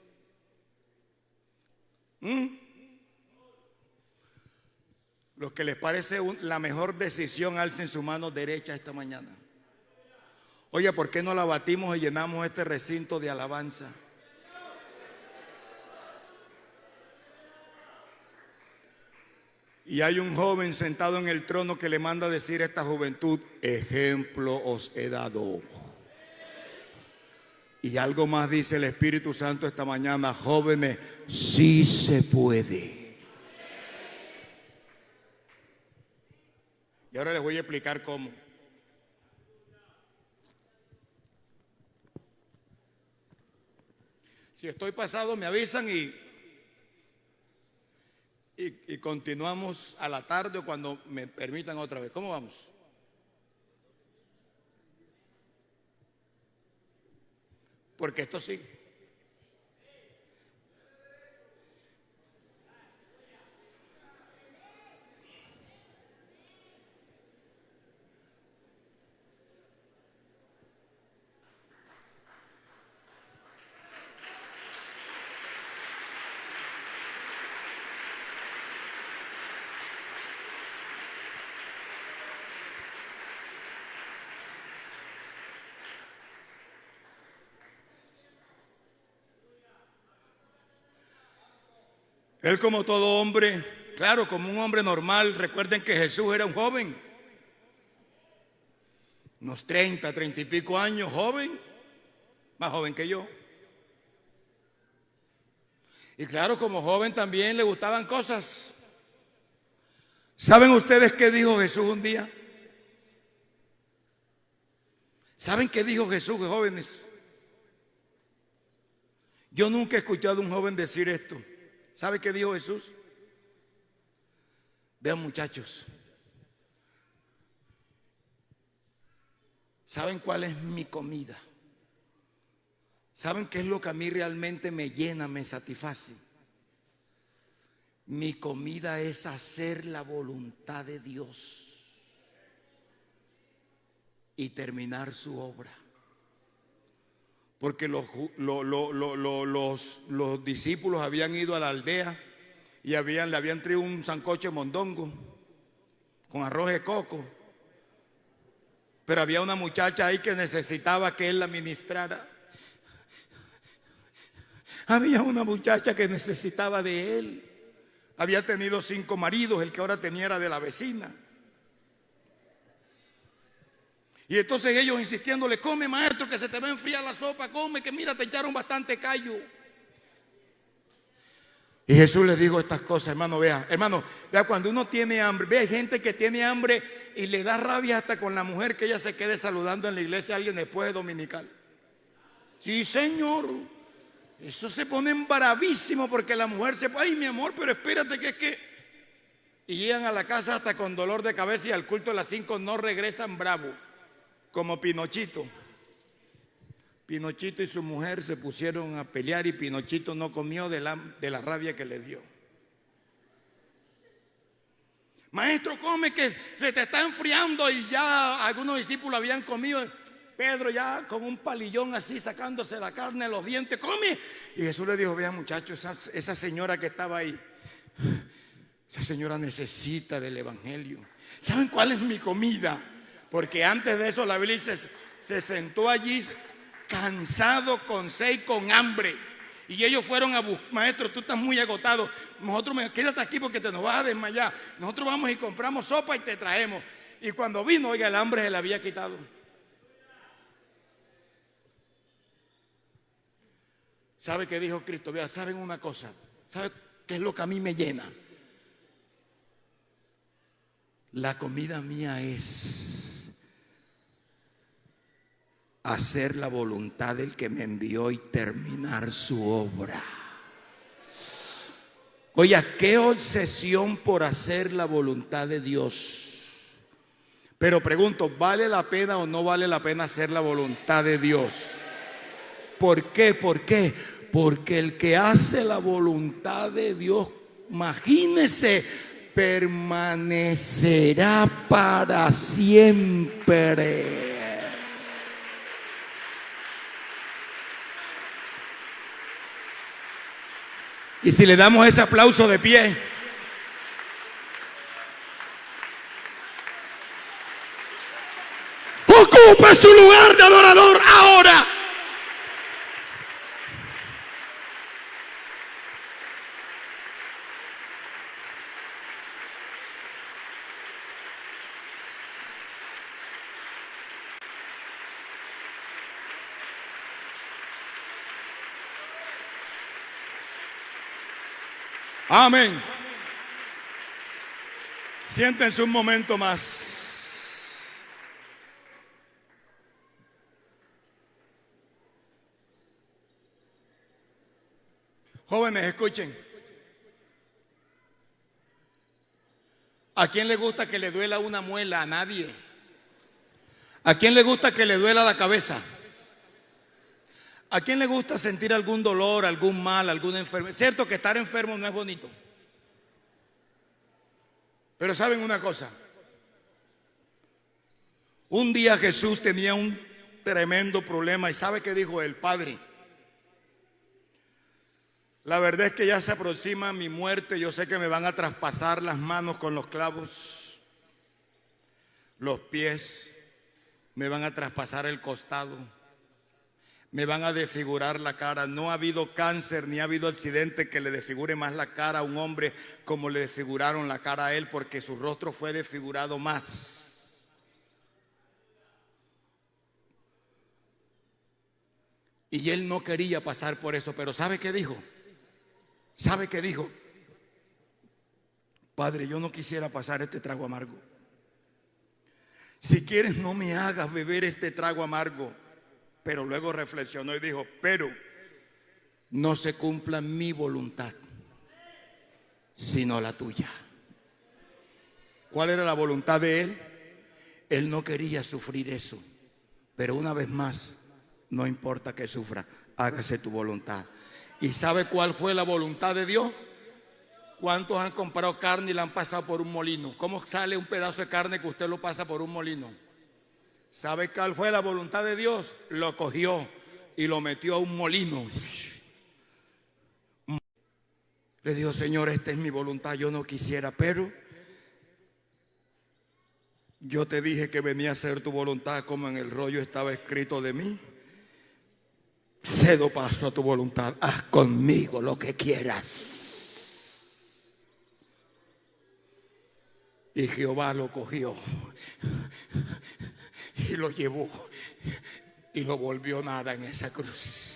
Los que les parece la mejor decisión, alcen su mano derecha esta mañana. Oye, ¿por qué no la batimos y llenamos este recinto de alabanza? Y hay un joven sentado en el trono que le manda a decir a esta juventud: ejemplo os he dado. Y algo más dice el Espíritu Santo esta mañana: jóvenes, sí se puede. Y ahora les voy a explicar cómo. Si estoy pasado, me avisan y continuamos a la tarde o cuando me permitan otra vez. ¿Cómo vamos? Porque esto sí. Él, como todo hombre, claro, como un hombre normal. Recuerden que Jesús era un joven, unos 30 y pico años, joven, más joven que yo. Y claro, como joven también le gustaban cosas. ¿Saben ustedes qué dijo Jesús un día? ¿Saben qué dijo Jesús, jóvenes? Yo nunca he escuchado a un joven decir esto. ¿Sabe qué dijo Jesús? Vean, muchachos, ¿saben cuál es mi comida? ¿Saben qué es lo que a mí realmente me llena, me satisface? Mi comida es hacer la voluntad de Dios y terminar su obra. Porque los discípulos habían ido a la aldea y le habían traído un sancocho de mondongo con arroz de coco. Pero había una muchacha ahí que necesitaba que él la ministrara. Había una muchacha que necesitaba de él. Había tenido 5 maridos, el que ahora tenía era de la vecina. Y entonces ellos insistiéndole: come, maestro, que se te va a enfriar la sopa, come, que mira, te echaron bastante callo. Y Jesús les dijo estas cosas, hermano, vea, cuando uno tiene hambre, ve, hay gente que tiene hambre y le da rabia hasta con la mujer, que ella se quede saludando en la iglesia a alguien después de dominical. Sí, señor. Eso se ponen bravísimos porque la mujer se... Ay, mi amor, pero espérate que es que... Y llegan a la casa hasta con dolor de cabeza y al culto de las 5 no regresan bravos, como Pinochito. Pinochito y su mujer se pusieron a pelear y Pinochito no comió de la rabia que le dio. Maestro, come que se te está enfriando. Y ya algunos discípulos habían comido. Pedro ya con un palillón así sacándose la carne de los dientes, come. Y Jesús le dijo: vean, muchachos, esa señora que estaba ahí, esa señora necesita del evangelio. ¿Saben cuál es mi comida? Porque antes de eso la Biblia dice: se sentó allí cansado, con sed, con hambre. Y ellos fueron a buscar: maestro, tú estás muy agotado, quédate aquí porque te nos vas a desmayar. Nosotros vamos y compramos sopa y te traemos. Y cuando vino, oiga, el hambre se le había quitado. ¿Sabe qué dijo Cristo? Vea, ¿saben una cosa? ¿Sabe qué es lo que a mí me llena? La comida mía es hacer la voluntad del que me envió y terminar su obra. Oye, qué obsesión por hacer la voluntad de Dios. Pero pregunto, ¿vale la pena o no vale la pena hacer la voluntad de Dios? ¿Por qué? ¿Por qué? Porque el que hace la voluntad de Dios, imagínese, permanecerá para siempre. Y si le damos ese aplauso de pie, ocupe su lugar de adorador ahora. Amén. Siéntense un momento más. Jóvenes, escuchen. ¿A quién le gusta que le duela una muela? A nadie. ¿A quién le gusta que le duela la cabeza? ¿A quién le gusta sentir algún dolor, algún mal, alguna enfermedad? Cierto que estar enfermo no es bonito. Pero ¿saben una cosa? Un día Jesús tenía un tremendo problema. ¿Y sabe qué dijo el Padre? La verdad es que ya se aproxima mi muerte. Yo sé que me van a traspasar las manos con los clavos, los pies, me van a traspasar el costado, me van a desfigurar la cara. No ha habido cáncer ni ha habido accidente que le desfigure más la cara a un hombre como le desfiguraron la cara a él, porque su rostro fue desfigurado más. Y él no quería pasar por eso, pero ¿sabe qué dijo? ¿Sabe qué dijo? Padre, yo no quisiera pasar este trago amargo. Si quieres, no me hagas beber este trago amargo. Pero luego reflexionó y dijo: pero no se cumpla mi voluntad, sino la tuya. ¿Cuál era la voluntad de él? Él no quería sufrir eso. Pero una vez más, no importa que sufra, hágase tu voluntad. ¿Y sabe cuál fue la voluntad de Dios? ¿Cuántos han comprado carne y la han pasado por un molino? ¿Cómo sale un pedazo de carne que usted lo pasa por un molino? ¿Sabe cuál fue la voluntad de Dios? Lo cogió y lo metió a un molino. Le dijo: Señor, esta es mi voluntad, yo no quisiera, pero yo te dije que venía a hacer tu voluntad como en el rollo estaba escrito de mí. Cedo paso a tu voluntad, haz conmigo lo que quieras. Y Jehová lo cogió y lo llevó y lo volvió nada en esa cruz.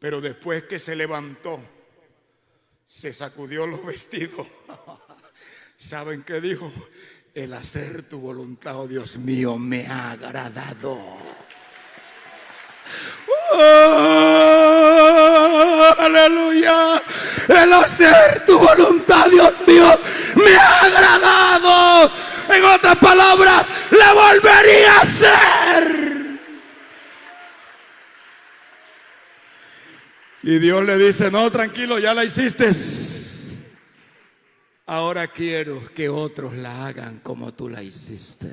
Pero después que se levantó, se sacudió los vestidos. ¿Saben qué dijo? El hacer tu voluntad, oh Dios mío, me ha agradado. ¡Oh, aleluya! El hacer tu voluntad, Dios mío, me ha agradado. En otras palabras, la volvería a hacer. Y Dios le dice: no, tranquilo, ya la hiciste. Ahora quiero que otros la hagan como tú la hiciste.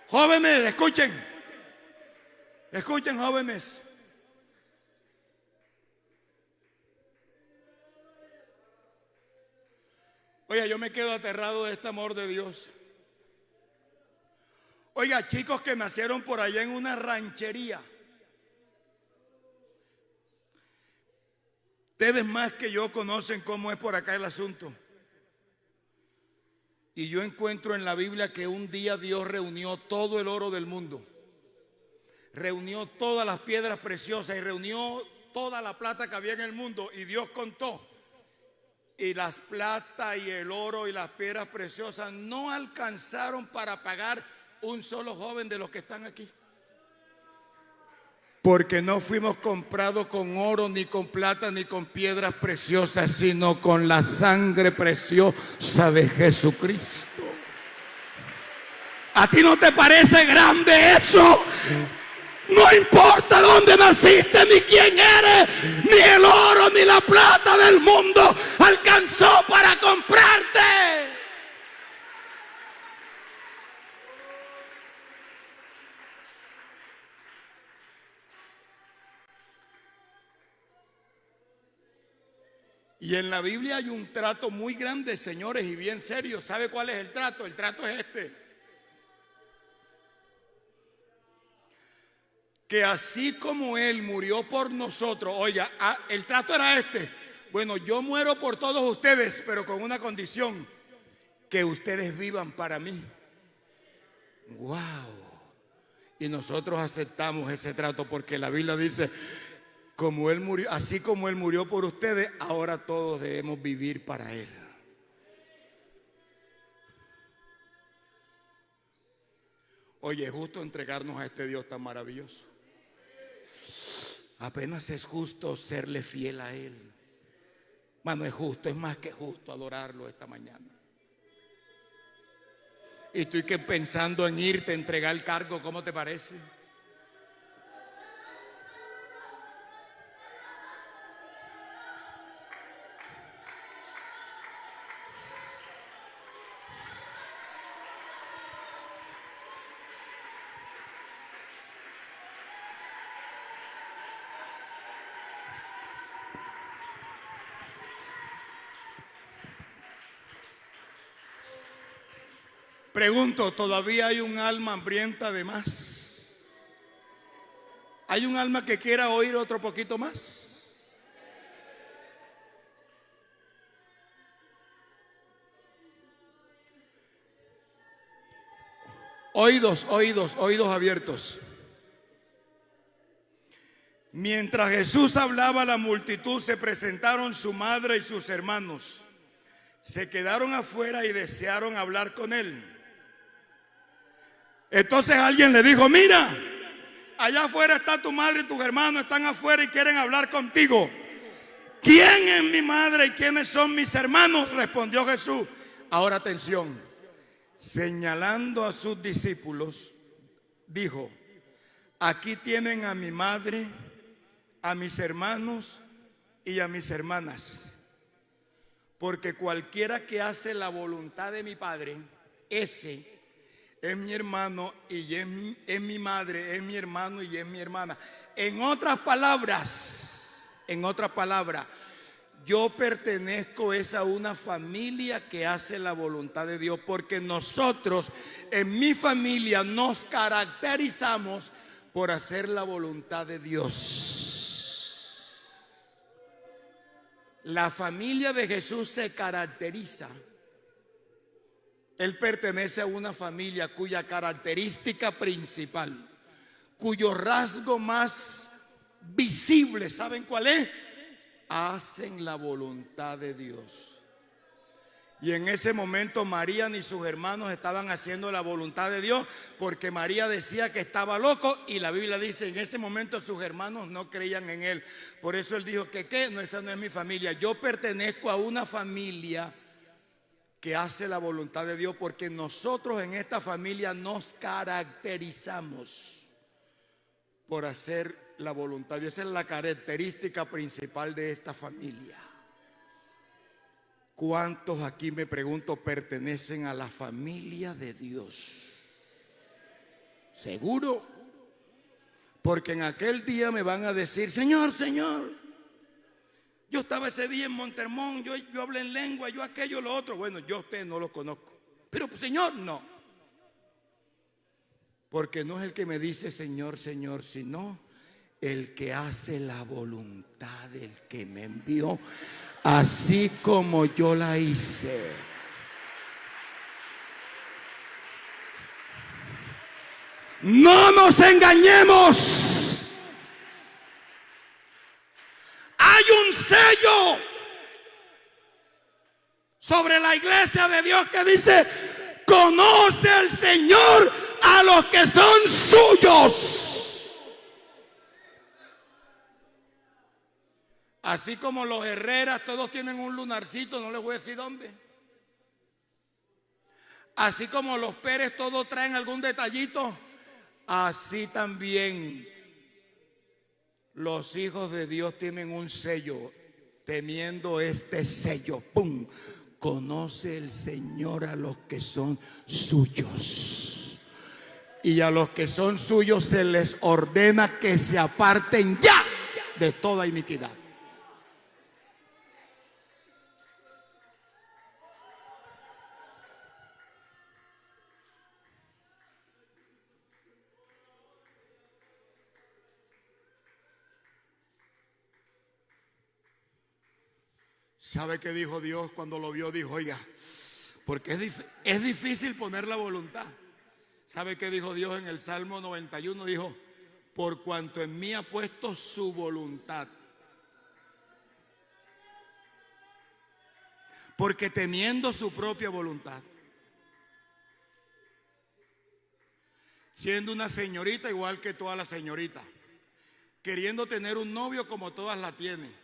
Jóvenes, escuchen. Escuchen, jóvenes. Oiga, yo me quedo aterrado de este amor de Dios. Oiga, chicos que nacieron por allá en una ranchería. Ustedes más que yo conocen cómo es por acá el asunto. Y yo encuentro en la Biblia que un día Dios reunió todo el oro del mundo. Reunió todas las piedras preciosas y reunió toda la plata que había en el mundo. Y Dios contó. Y las plata y el oro y las piedras preciosas no alcanzaron para pagar un solo joven de los que están aquí. Porque no fuimos comprados con oro, ni con plata, ni con piedras preciosas, sino con la sangre preciosa de Jesucristo. ¿A ti no te parece grande eso? No importa dónde naciste, ni quién eres, ni el oro, ni la plata del mundo alcanzó para comprarte. Y en la Biblia hay un trato muy grande, señores, y bien serio. ¿Sabe cuál es el trato? El trato es este: que así como Él murió por nosotros, oiga, el trato era este: bueno, yo muero por todos ustedes, pero con una condición, que ustedes vivan para mí. Wow. Y nosotros aceptamos ese trato porque la Biblia dice: como Él murió, así como Él murió por ustedes, ahora todos debemos vivir para Él. Oye, es justo entregarnos a este Dios tan maravilloso. Apenas es justo serle fiel a Él. Bueno, es justo, es más que justo adorarlo esta mañana. Y estoy pensando en irte a entregar el cargo, ¿cómo te parece? Pregunto, ¿todavía hay un alma hambrienta de más? ¿Hay un alma que quiera oír otro poquito más? Oídos, oídos, oídos abiertos. Mientras Jesús hablaba a la multitud, se presentaron su madre y sus hermanos. Se quedaron afuera y desearon hablar con él. Entonces alguien le dijo: mira, allá afuera está tu madre y tus hermanos, están afuera y quieren hablar contigo. ¿Quién es mi madre y quiénes son mis hermanos?, respondió Jesús. Ahora atención, señalando a sus discípulos, dijo: aquí tienen a mi madre, a mis hermanos y a mis hermanas. Porque cualquiera que hace la voluntad de mi Padre, ese es mi hermano y es mi madre, es mi hermano y es mi hermana. En otras palabras, yo pertenezco es a una familia que hace la voluntad de Dios, porque nosotros en mi familia nos caracterizamos por hacer la voluntad de Dios. La familia de Jesús se caracteriza. Él pertenece a una familia cuya característica principal, cuyo rasgo más visible, ¿saben cuál es? Hacen la voluntad de Dios. Y en ese momento María ni sus hermanos estaban haciendo la voluntad de Dios, porque María decía que estaba loco, y la Biblia dice en ese momento sus hermanos no creían en él. Por eso él dijo que ¿qué? No, esa no es mi familia. Yo pertenezco a una familia que hace la voluntad de Dios, porque nosotros en esta familia nos caracterizamos por hacer la voluntad de Dios. Esa es la característica principal de esta familia. ¿Cuántos aquí, me pregunto, pertenecen a la familia de Dios? ¿Seguro? Porque en aquel día me van a decir: Señor, Señor, yo estaba ese día en Montermón, yo hablé en lengua, yo aquello, lo otro. Bueno, yo a usted no lo conozco, pero Señor, no. Porque no es el que me dice Señor, Señor, sino el que hace la voluntad del que me envió, así como yo la hice. No nos engañemos. Hay un sello sobre la iglesia de Dios que dice: conoce el Señor a los que son suyos. Así como los Herreras todos tienen un lunarcito, no les voy a decir dónde. Así como los Pérez todos traen algún detallito, así también los hijos de Dios tienen un sello. Teniendo este sello, ¡pum!, conoce el Señor a los que son suyos. Y a los que son suyos se les ordena que se aparten ya de toda iniquidad. ¿Sabe qué dijo Dios cuando lo vio? Dijo: oiga, porque es difícil poner la voluntad. ¿Sabe qué dijo Dios en el Salmo 91? Dijo: por cuanto en mí ha puesto su voluntad. Porque teniendo su propia voluntad, siendo una señorita igual que todas las señoritas, queriendo tener un novio como todas la tienen,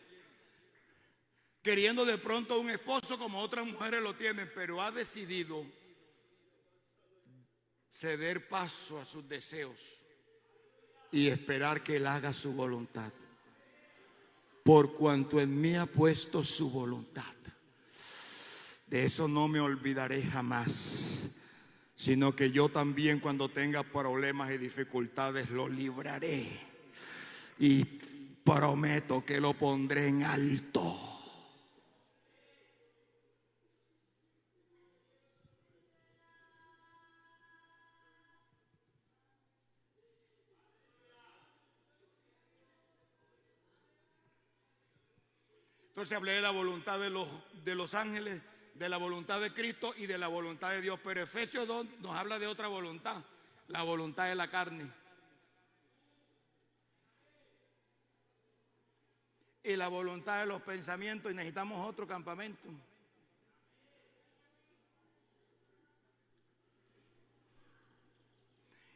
queriendo de pronto un esposo como otras mujeres lo tienen, pero ha decidido ceder paso a sus deseos y esperar que Él haga su voluntad. Por cuanto en mí ha puesto su voluntad, de eso no me olvidaré jamás, sino que yo también, cuando tenga problemas y dificultades, lo libraré, y prometo que lo pondré en alto. Entonces hablé de la voluntad de los ángeles, de la voluntad de Cristo y de la voluntad de Dios. Pero Efesios 2 nos habla de otra voluntad, la voluntad de la carne. Y la voluntad de los pensamientos, y necesitamos otro campamento.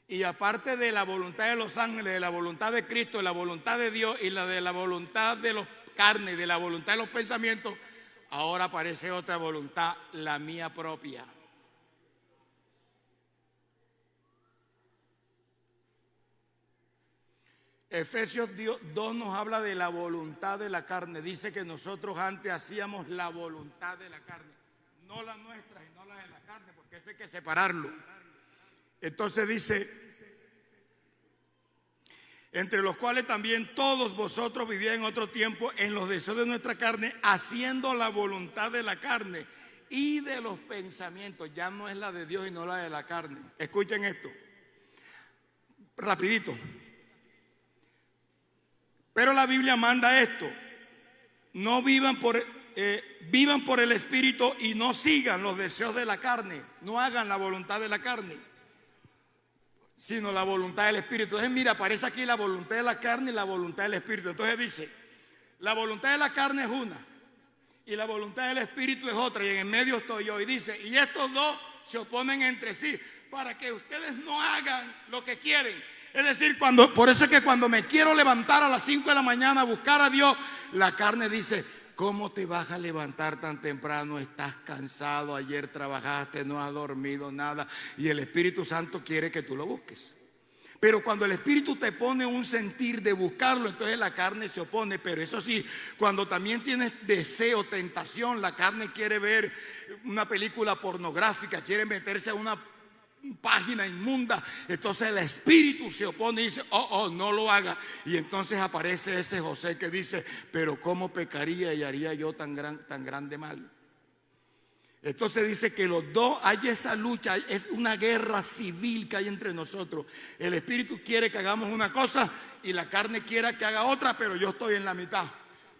Y aparte de la voluntad de los ángeles, de la voluntad de Cristo, de la voluntad de Dios y la de la voluntad de los carne, de la voluntad de los pensamientos, ahora aparece otra voluntad, la mía propia. Efesios 2 nos habla de la voluntad de la carne. Dice que nosotros antes hacíamos la voluntad de la carne, no la nuestra y no la de la carne, porque eso hay que separarlo. Entonces dice: entre los cuales también todos vosotros vivíais en otro tiempo en los deseos de nuestra carne, haciendo la voluntad de la carne y de los pensamientos. Ya no es la de Dios y no la de la carne. Escuchen esto, rapidito. Pero la Biblia manda esto: no vivan por el Espíritu y no sigan los deseos de la carne. No hagan la voluntad de la carne, sino la voluntad del Espíritu. Entonces mira, aparece aquí la voluntad de la carne y la voluntad del Espíritu. Entonces dice, la voluntad de la carne es una y la voluntad del Espíritu es otra, y en el medio estoy yo. Y dice, y estos dos se oponen entre sí para que ustedes no hagan lo que quieren. Es decir, por eso es que cuando me quiero levantar a las 5 de la mañana a buscar a Dios, la carne dice, ¿cómo te vas a levantar tan temprano? Estás cansado, ayer trabajaste, no has dormido nada. Y el Espíritu Santo quiere que tú lo busques. Pero cuando el Espíritu te pone un sentir de buscarlo, entonces la carne se opone. Pero eso sí, cuando también tienes deseo, tentación, la carne quiere ver una película pornográfica, quiere meterse a una página inmunda, entonces el Espíritu se opone y dice, no lo haga. Y entonces aparece ese José que dice, pero ¿cómo pecaría y haría yo tan grande mal? Entonces dice que los dos, hay esa lucha, es una guerra civil que hay entre nosotros. El Espíritu quiere que hagamos una cosa y la carne quiere que haga otra, pero yo estoy en la mitad.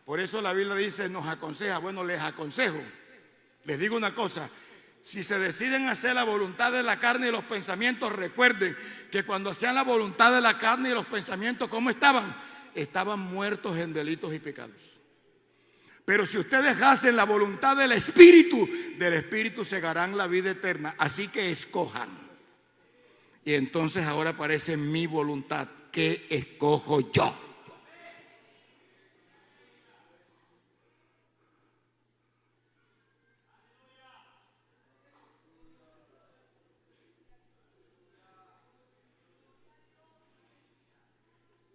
Por eso la Biblia dice, nos aconseja. Bueno, les aconsejo, les digo una cosa: si se deciden hacer la voluntad de la carne y los pensamientos, recuerden que cuando hacían la voluntad de la carne y los pensamientos, ¿cómo estaban? Estaban muertos en delitos y pecados. Pero si ustedes hacen la voluntad del Espíritu se ganarán la vida eterna. Así que escojan. Y entonces ahora aparece mi voluntad. ¿Qué escojo yo?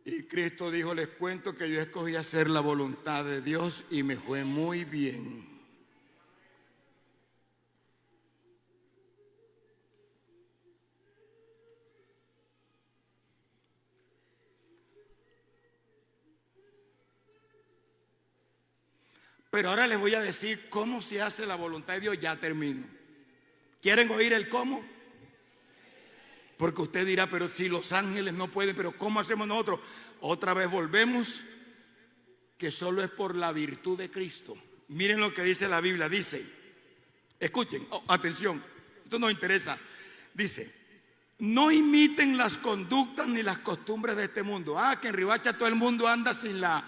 Y Cristo dijo, les cuento que yo escogí hacer la voluntad de Dios y me fue muy bien. Pero ahora les voy a decir cómo se hace la voluntad de Dios. Ya termino. ¿Quieren oír el cómo? Porque usted dirá, pero si los ángeles no pueden, pero ¿cómo hacemos nosotros? Otra vez volvemos, que solo es por la virtud de Cristo. Miren lo que dice la Biblia, dice, escuchen, atención, esto nos interesa. Dice, no imiten las conductas ni las costumbres de este mundo. Que en Riohacha todo el mundo anda sin la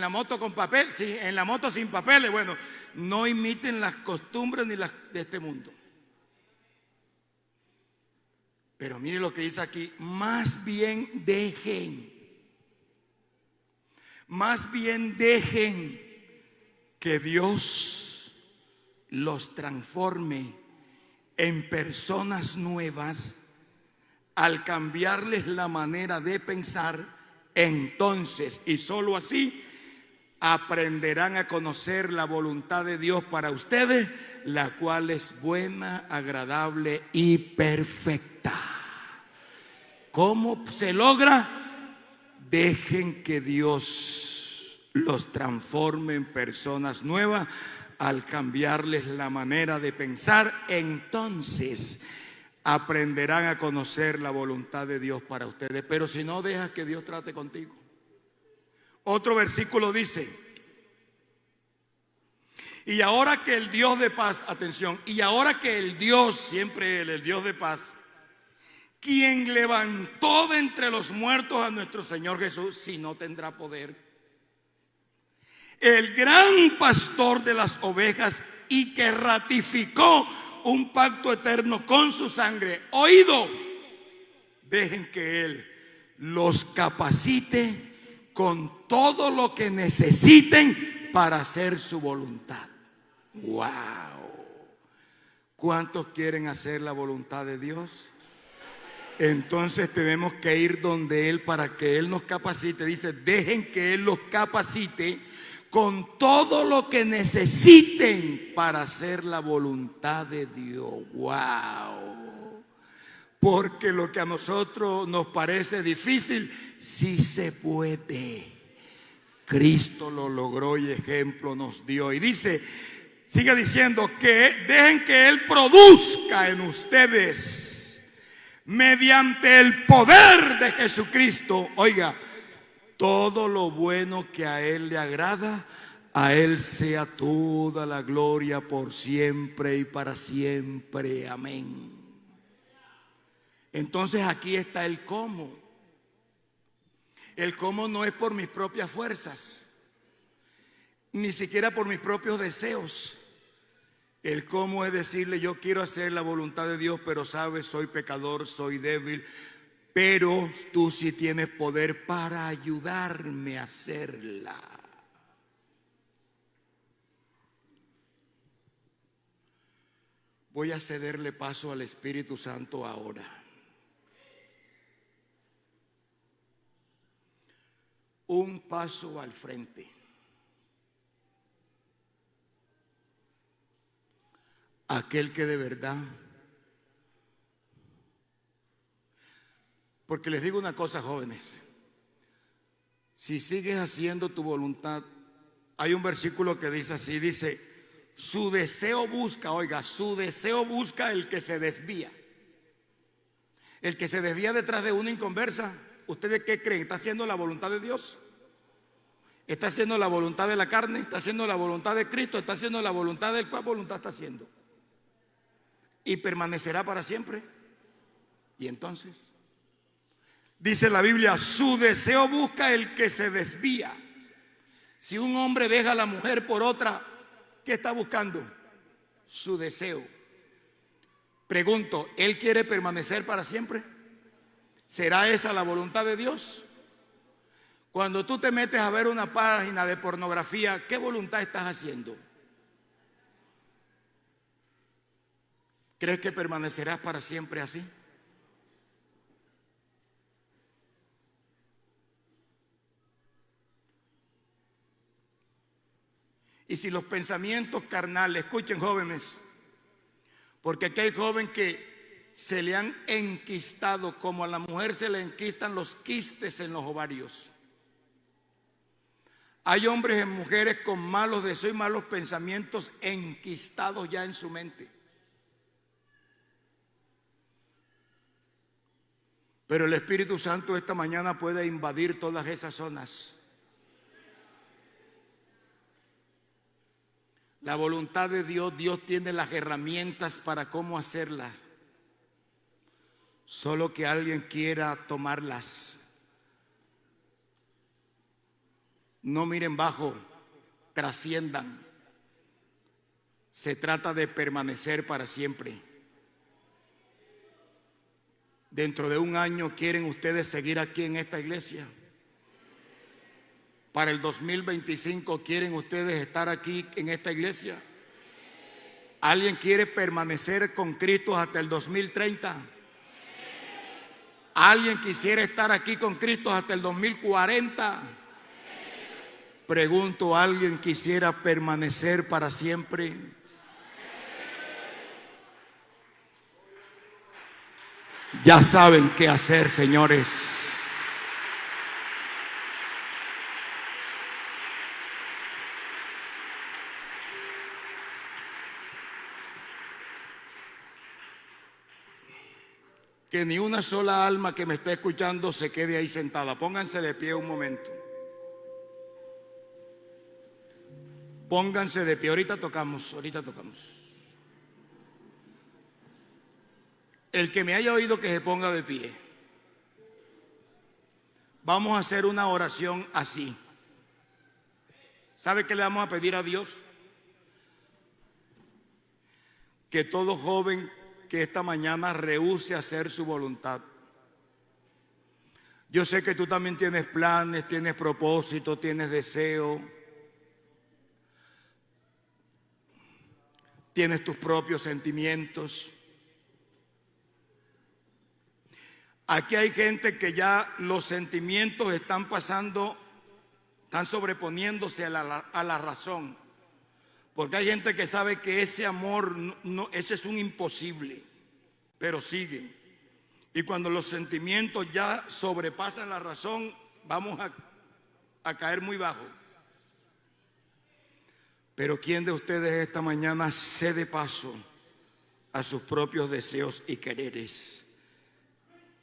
moto con papel, en la moto sin papeles. Bueno, no imiten las costumbres ni las de este mundo. Pero mire lo que dice aquí, más bien dejen que Dios los transforme en personas nuevas al cambiarles la manera de pensar. Entonces, y solo así, aprenderán a conocer la voluntad de Dios para ustedes, la cual es buena, agradable y perfecta. ¿Cómo se logra? Dejen que Dios los transforme en personas nuevas al cambiarles la manera de pensar. Entonces aprenderán a conocer la voluntad de Dios para ustedes. Pero si no, dejas que Dios trate contigo. Otro versículo dice, y ahora que el Dios de paz, atención, y ahora que el Dios, siempre el Dios de paz, quien levantó de entre los muertos a nuestro Señor Jesús, si no tendrá poder, el gran pastor de las ovejas, y que ratificó un pacto eterno con su sangre, oído, dejen que Él los capacite con todo lo que necesiten para hacer su voluntad. ¡Wow! ¿Cuántos quieren hacer la voluntad de Dios? Entonces tenemos que ir donde Él para que Él nos capacite. Dice, dejen que Él los capacite con todo lo que necesiten para hacer la voluntad de Dios. ¡Wow! Porque lo que a nosotros nos parece difícil, sí se puede. Cristo lo logró y ejemplo nos dio. Y dice, sigue diciendo que dejen que Él produzca en ustedes mediante el poder de Jesucristo. Oiga, todo lo bueno que a Él le agrada, a Él sea toda la gloria por siempre y para siempre. Amén. Entonces aquí está el cómo. El cómo no es por mis propias fuerzas, ni siquiera por mis propios deseos. El cómo es decirle: yo quiero hacer la voluntad de Dios, pero sabes, soy pecador, soy débil, pero tú sí tienes poder para ayudarme a hacerla. Voy a cederle paso al Espíritu Santo ahora. Un paso al frente. Aquel que de verdad, porque les digo una cosa, jóvenes, si sigues haciendo tu voluntad, hay un versículo que dice así, dice: su deseo busca, oiga, su deseo busca el que se desvía. El que se desvía detrás de una inconversa, ¿ustedes qué creen? ¿Está haciendo la voluntad de Dios? ¿Está haciendo la voluntad de la carne? ¿Está haciendo la voluntad de Cristo? ¿Está haciendo la voluntad del cual voluntad está haciendo? ¿Y permanecerá para siempre? Y entonces, dice la Biblia, su deseo busca el que se desvía. Si un hombre deja a la mujer por otra, ¿qué está buscando? Su deseo. Pregunto, ¿él quiere permanecer para siempre? ¿Será esa la voluntad de Dios? Cuando tú te metes a ver una página de pornografía, ¿qué voluntad estás haciendo? ¿Crees que permanecerás para siempre así? Y si los pensamientos carnales, escuchen jóvenes, porque aquí hay jóvenes que se le han enquistado, como a la mujer se le enquistan los quistes en los ovarios. Hay hombres y mujeres con malos deseos y malos pensamientos enquistados ya en su mente. Pero el Espíritu Santo esta mañana puede invadir todas esas zonas. La voluntad de Dios, Dios tiene las herramientas para cómo hacerlas. Solo que alguien quiera tomarlas. No miren bajo, trasciendan. Se trata de permanecer para siempre. Dentro de un año, ¿quieren ustedes seguir aquí en esta iglesia? Para el 2025, ¿quieren ustedes estar aquí en esta iglesia? ¿Alguien quiere permanecer con Cristo hasta el 2030? ¿Alguien quisiera estar aquí con Cristo hasta el 2040? Pregunto, ¿alguien quisiera permanecer para siempre? Ya saben qué hacer, señores. Que ni una sola alma que me esté escuchando se quede ahí sentada. Pónganse de pie un momento. Pónganse de pie. Ahorita tocamos. El que me haya oído que se ponga de pie. Vamos a hacer una oración así. ¿Sabe qué le vamos a pedir a Dios? Que todo joven que esta mañana rehúse hacer su voluntad. Yo sé que tú también tienes planes, tienes propósito, tienes deseo, tienes tus propios sentimientos. Aquí hay gente que ya los sentimientos están pasando, están sobreponiéndose a la razón. Porque hay gente que sabe que ese amor, ese es un imposible, pero siguen. Y cuando los sentimientos ya sobrepasan la razón, vamos a caer muy bajo. Pero ¿quién de ustedes esta mañana cede paso a sus propios deseos y quereres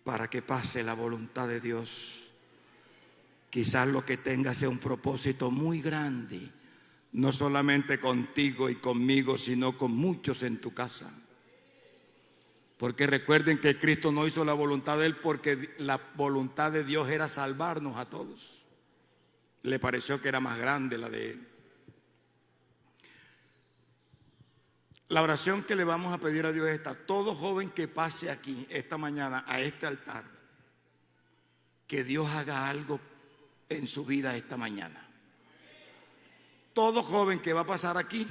para que pase la voluntad de Dios? Quizás lo que tenga sea un propósito muy grande, no solamente contigo y conmigo, sino con muchos en tu casa. Porque recuerden que Cristo no hizo la voluntad de Él porque la voluntad de Dios era salvarnos a todos. Le pareció que era más grande la de Él. La oración que le vamos a pedir a Dios es esta: todo joven que pase aquí esta mañana a este altar, que Dios haga algo en su vida esta mañana. Todo joven que va a pasar aquí,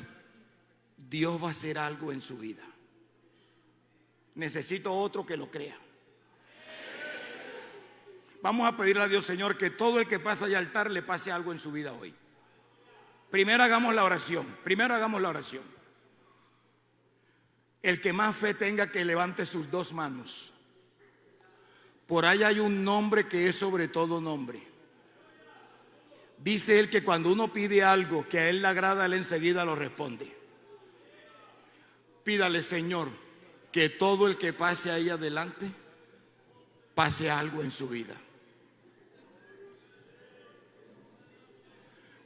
Dios va a hacer algo en su vida. Necesito otro que lo crea. Vamos a pedirle a Dios, Señor, que todo el que pasa al altar le pase algo en su vida hoy. Primero hagamos la oración. El que más fe tenga, que levante sus dos manos. Por ahí hay un nombre que es sobre todo nombre. Dice él que cuando uno pide algo que a él le agrada, él enseguida lo responde. Pídale, Señor, que todo el que pase ahí adelante pase algo en su vida.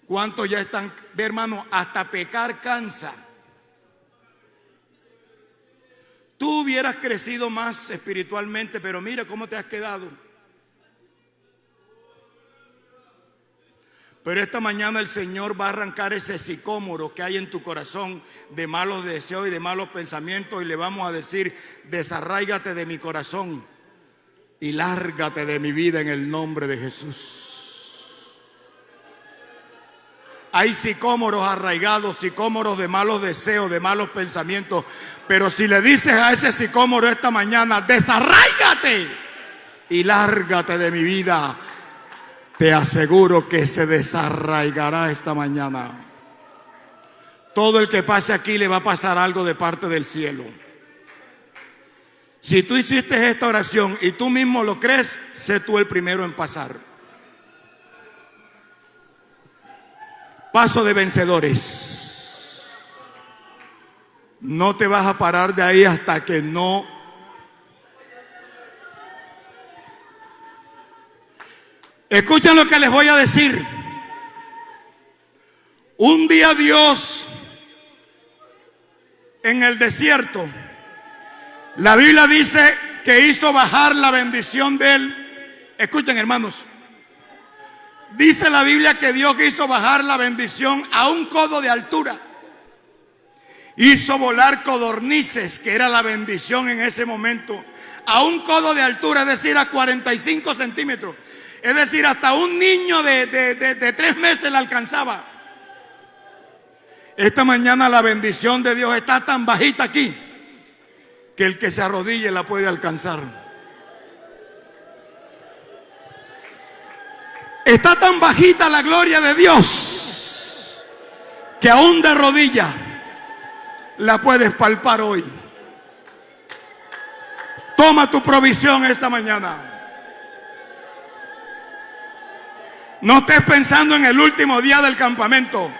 ¿Cuántos ya están? Ve, hermano, hasta pecar cansa. Tú hubieras crecido más espiritualmente, pero mira cómo te has quedado. Pero esta mañana el Señor va a arrancar ese sicómoro que hay en tu corazón de malos deseos y de malos pensamientos, y le vamos a decir: desarráigate de mi corazón y lárgate de mi vida en el nombre de Jesús. Hay sicómoros arraigados, sicómoros de malos deseos, de malos pensamientos. Pero si le dices a ese sicómoro esta mañana: desarráigate y lárgate de mi vida, te aseguro que se desarraigará esta mañana. Todo el que pase aquí le va a pasar algo de parte del cielo. Si tú hiciste esta oración y tú mismo lo crees, sé tú el primero en pasar. Paso de vencedores. No te vas a parar de ahí hasta que no. Escuchen lo que les voy a decir. Un día Dios, en el desierto, la Biblia dice que hizo bajar la bendición de Él. Escuchen, hermanos. Dice la Biblia que Dios hizo bajar la bendición a un codo de altura. Hizo volar codornices, que era la bendición en ese momento, a un codo de altura, es decir, a 45 centímetros. Es decir, hasta un niño de 3 meses la alcanzaba. Esta mañana la bendición de Dios está tan bajita aquí que el que se arrodille la puede alcanzar. Está tan bajita la gloria de Dios que aún de rodillas la puedes palpar hoy. Toma tu provisión esta mañana. No estés pensando en el último día del campamento.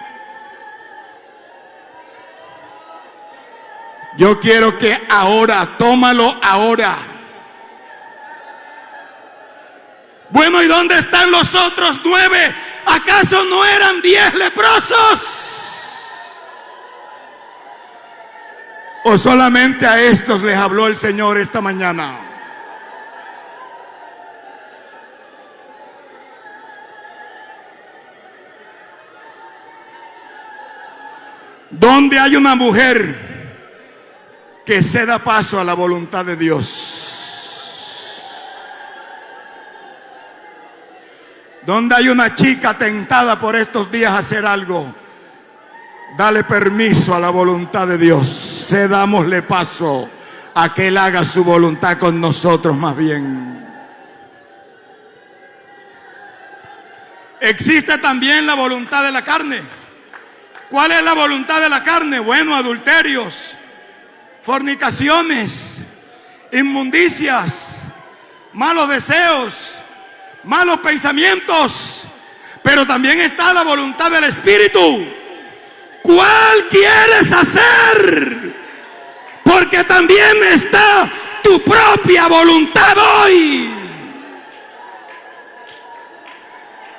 Yo quiero que ahora, tómalo ahora. Bueno, ¿y dónde están los otros 9? ¿Acaso no eran 10 leprosos? ¿O solamente a estos les habló el Señor esta mañana? ¿Dónde hay una mujer que se da paso a la voluntad de Dios? ¿Dónde hay una chica tentada por estos días a hacer algo? Dale permiso a la voluntad de Dios. Cedámosle paso a que Él haga su voluntad con nosotros más bien. Existe también la voluntad de la carne. ¿Cuál es la voluntad de la carne? Bueno, adulterios, fornicaciones, inmundicias, malos deseos, malos pensamientos, pero también está la voluntad del Espíritu. ¿Cuál quieres hacer? Porque también está tu propia voluntad hoy.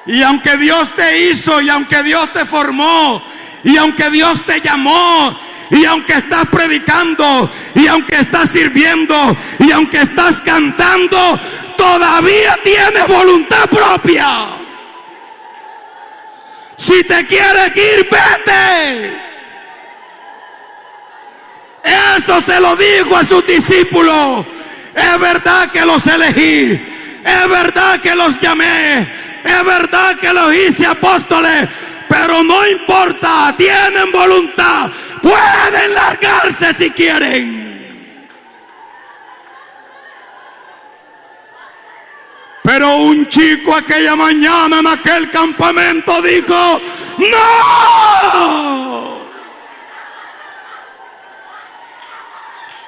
Y aunque Dios te hizo, y aunque Dios te formó, y aunque Dios te llamó, y aunque estás predicando, y aunque estás sirviendo, y aunque estás cantando, todavía tienes voluntad propia. Si te quieres ir, vete. Eso se lo dijo a sus discípulos. Es verdad que los elegí, es verdad que los llamé, es verdad que los hice apóstoles, pero no importa, tienen voluntad, pueden largarse si quieren. Pero un chico aquella mañana en aquel campamento dijo: ¡no!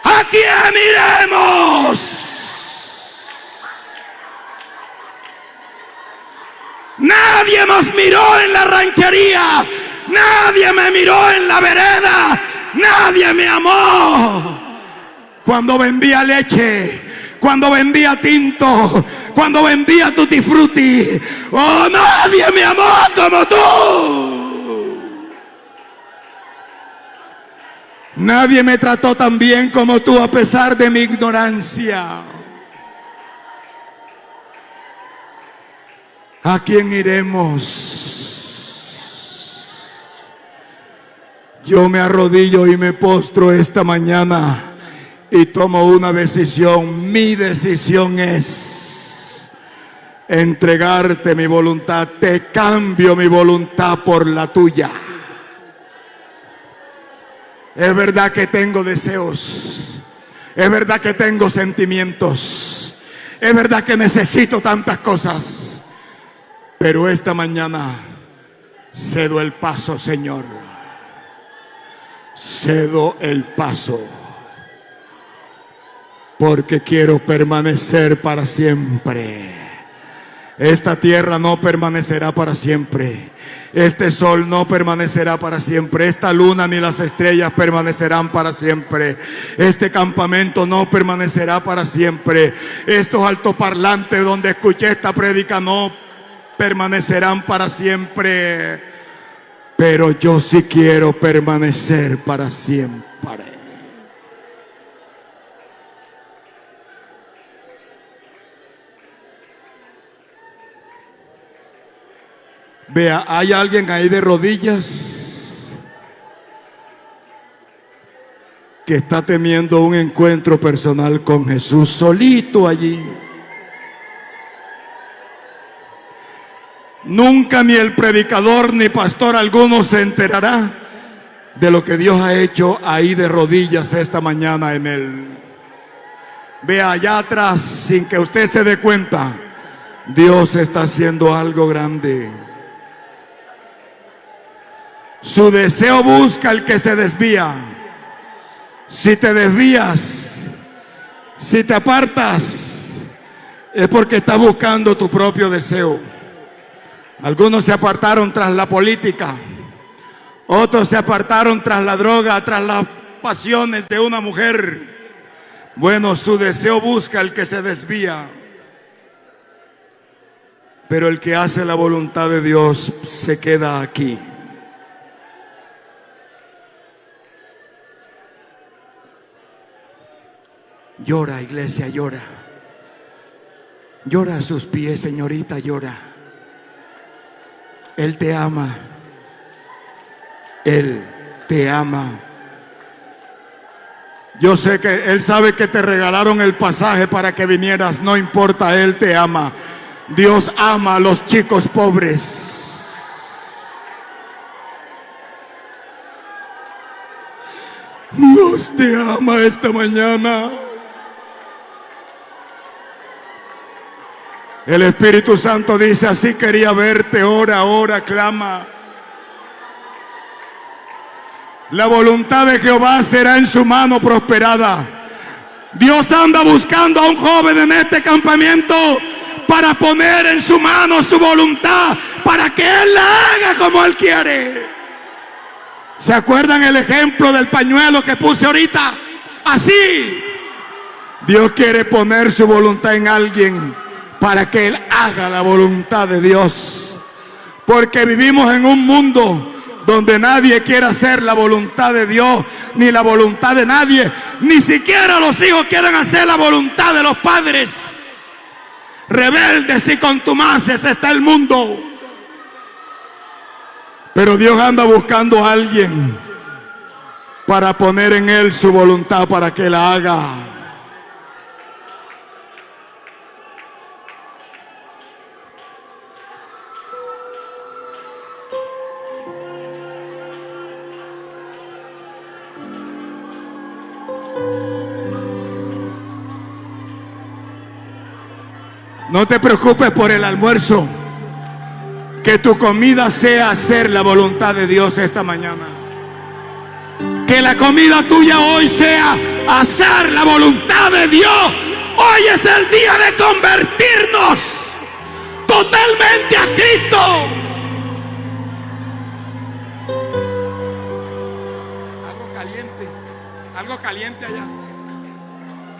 ¿A quién iremos? Nadie nos miró en la ranchería, nadie me miró en la vereda, nadie me amó cuando vendía leche, cuando vendía tinto, cuando vendía tutti frutti. Oh, nadie me amó como tú. Nadie me trató tan bien como tú a pesar de mi ignorancia. ¿A quién iremos? Yo me arrodillo y me postro esta mañana y tomo una decisión. Mi decisión es entregarte mi voluntad. Te cambio mi voluntad por la tuya. Es verdad que tengo deseos, es verdad que tengo sentimientos, es verdad que necesito tantas cosas, pero esta mañana cedo el paso, Señor. Cedo el paso, porque quiero permanecer para siempre. Esta tierra no permanecerá para siempre. Este sol no permanecerá para siempre. Esta luna ni las estrellas permanecerán para siempre. Este campamento no permanecerá para siempre. Estos altoparlantes donde escuché esta prédica no permanecerán para siempre. Pero yo sí quiero permanecer para siempre. Vea, ¿hay alguien ahí de rodillas que está teniendo un encuentro personal con Jesús solito allí? Nunca ni el predicador ni pastor alguno se enterará de lo que Dios ha hecho ahí de rodillas esta mañana en él. Vea allá atrás, sin que usted se dé cuenta, Dios está haciendo algo grande. Su deseo busca al que se desvía. Si te desvías, si te apartas, es porque estás buscando tu propio deseo. Algunos se apartaron tras la política, otros se apartaron tras la droga, tras las pasiones de una mujer. Bueno, su deseo busca al que se desvía, pero el que hace la voluntad de Dios se queda aquí. Llora, iglesia, llora. Llora a sus pies, señorita, llora. Él te ama. Él te ama. Yo sé que Él sabe que te regalaron el pasaje para que vinieras. No importa, Él te ama. Dios ama a los chicos pobres. Dios te ama esta mañana. El Espíritu Santo dice: así quería verte, ora, ora, clama. La voluntad de Jehová será en su mano prosperada. Dios anda buscando a un joven en este campamento para poner en su mano su voluntad, para que Él la haga como Él quiere. ¿Se acuerdan el ejemplo del pañuelo que puse ahorita? Así, Dios quiere poner su voluntad en alguien para que Él haga la voluntad de Dios. Porque vivimos en un mundo donde nadie quiere hacer la voluntad de Dios, ni la voluntad de nadie. Ni siquiera los hijos quieren hacer la voluntad de los padres. Rebeldes y contumaces está el mundo. Pero Dios anda buscando a alguien para poner en él su voluntad, para que la haga. No te preocupes por el almuerzo. Que tu comida sea hacer la voluntad de Dios esta mañana. Que la comida tuya hoy sea hacer la voluntad de Dios. Hoy es el día de convertirnos totalmente a Cristo. Algo caliente allá.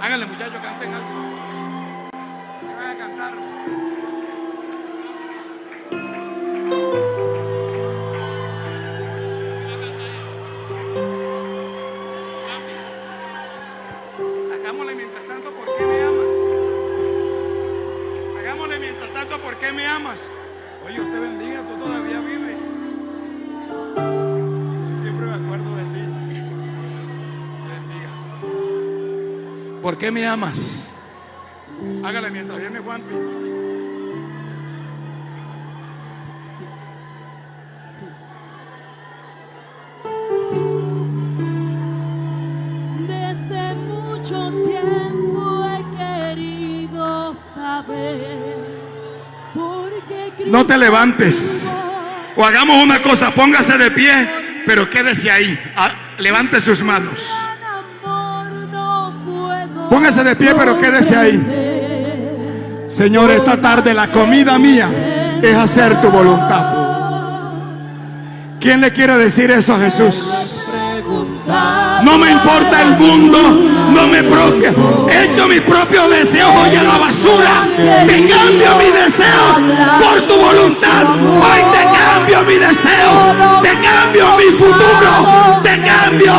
Háganle, muchachos, canten algo. Hagámosle mientras tanto, ¿por qué me amas? Hagámosle mientras tanto, ¿por qué me amas? Oye, Dios te bendiga, tú todavía vives. Yo siempre me acuerdo de ti. Bendiga. ¿Por qué me amas? Hágale mientras viene Juanpi. Desde mucho tiempo he querido saber por qué Cristo. No te levantes. O hagamos una cosa, póngase de pie, pero quédese ahí. Levante sus manos. Póngase de pie, pero quédese ahí. Señor, esta tarde la comida mía es hacer tu voluntad. ¿Quién le quiere decir eso a Jesús? No me importa el mundo, no me propio. He hecho mis propios deseos hoy a la basura. Te cambio mi deseo por tu voluntad. Hoy te cambio mi deseo, te cambio mi futuro, te cambio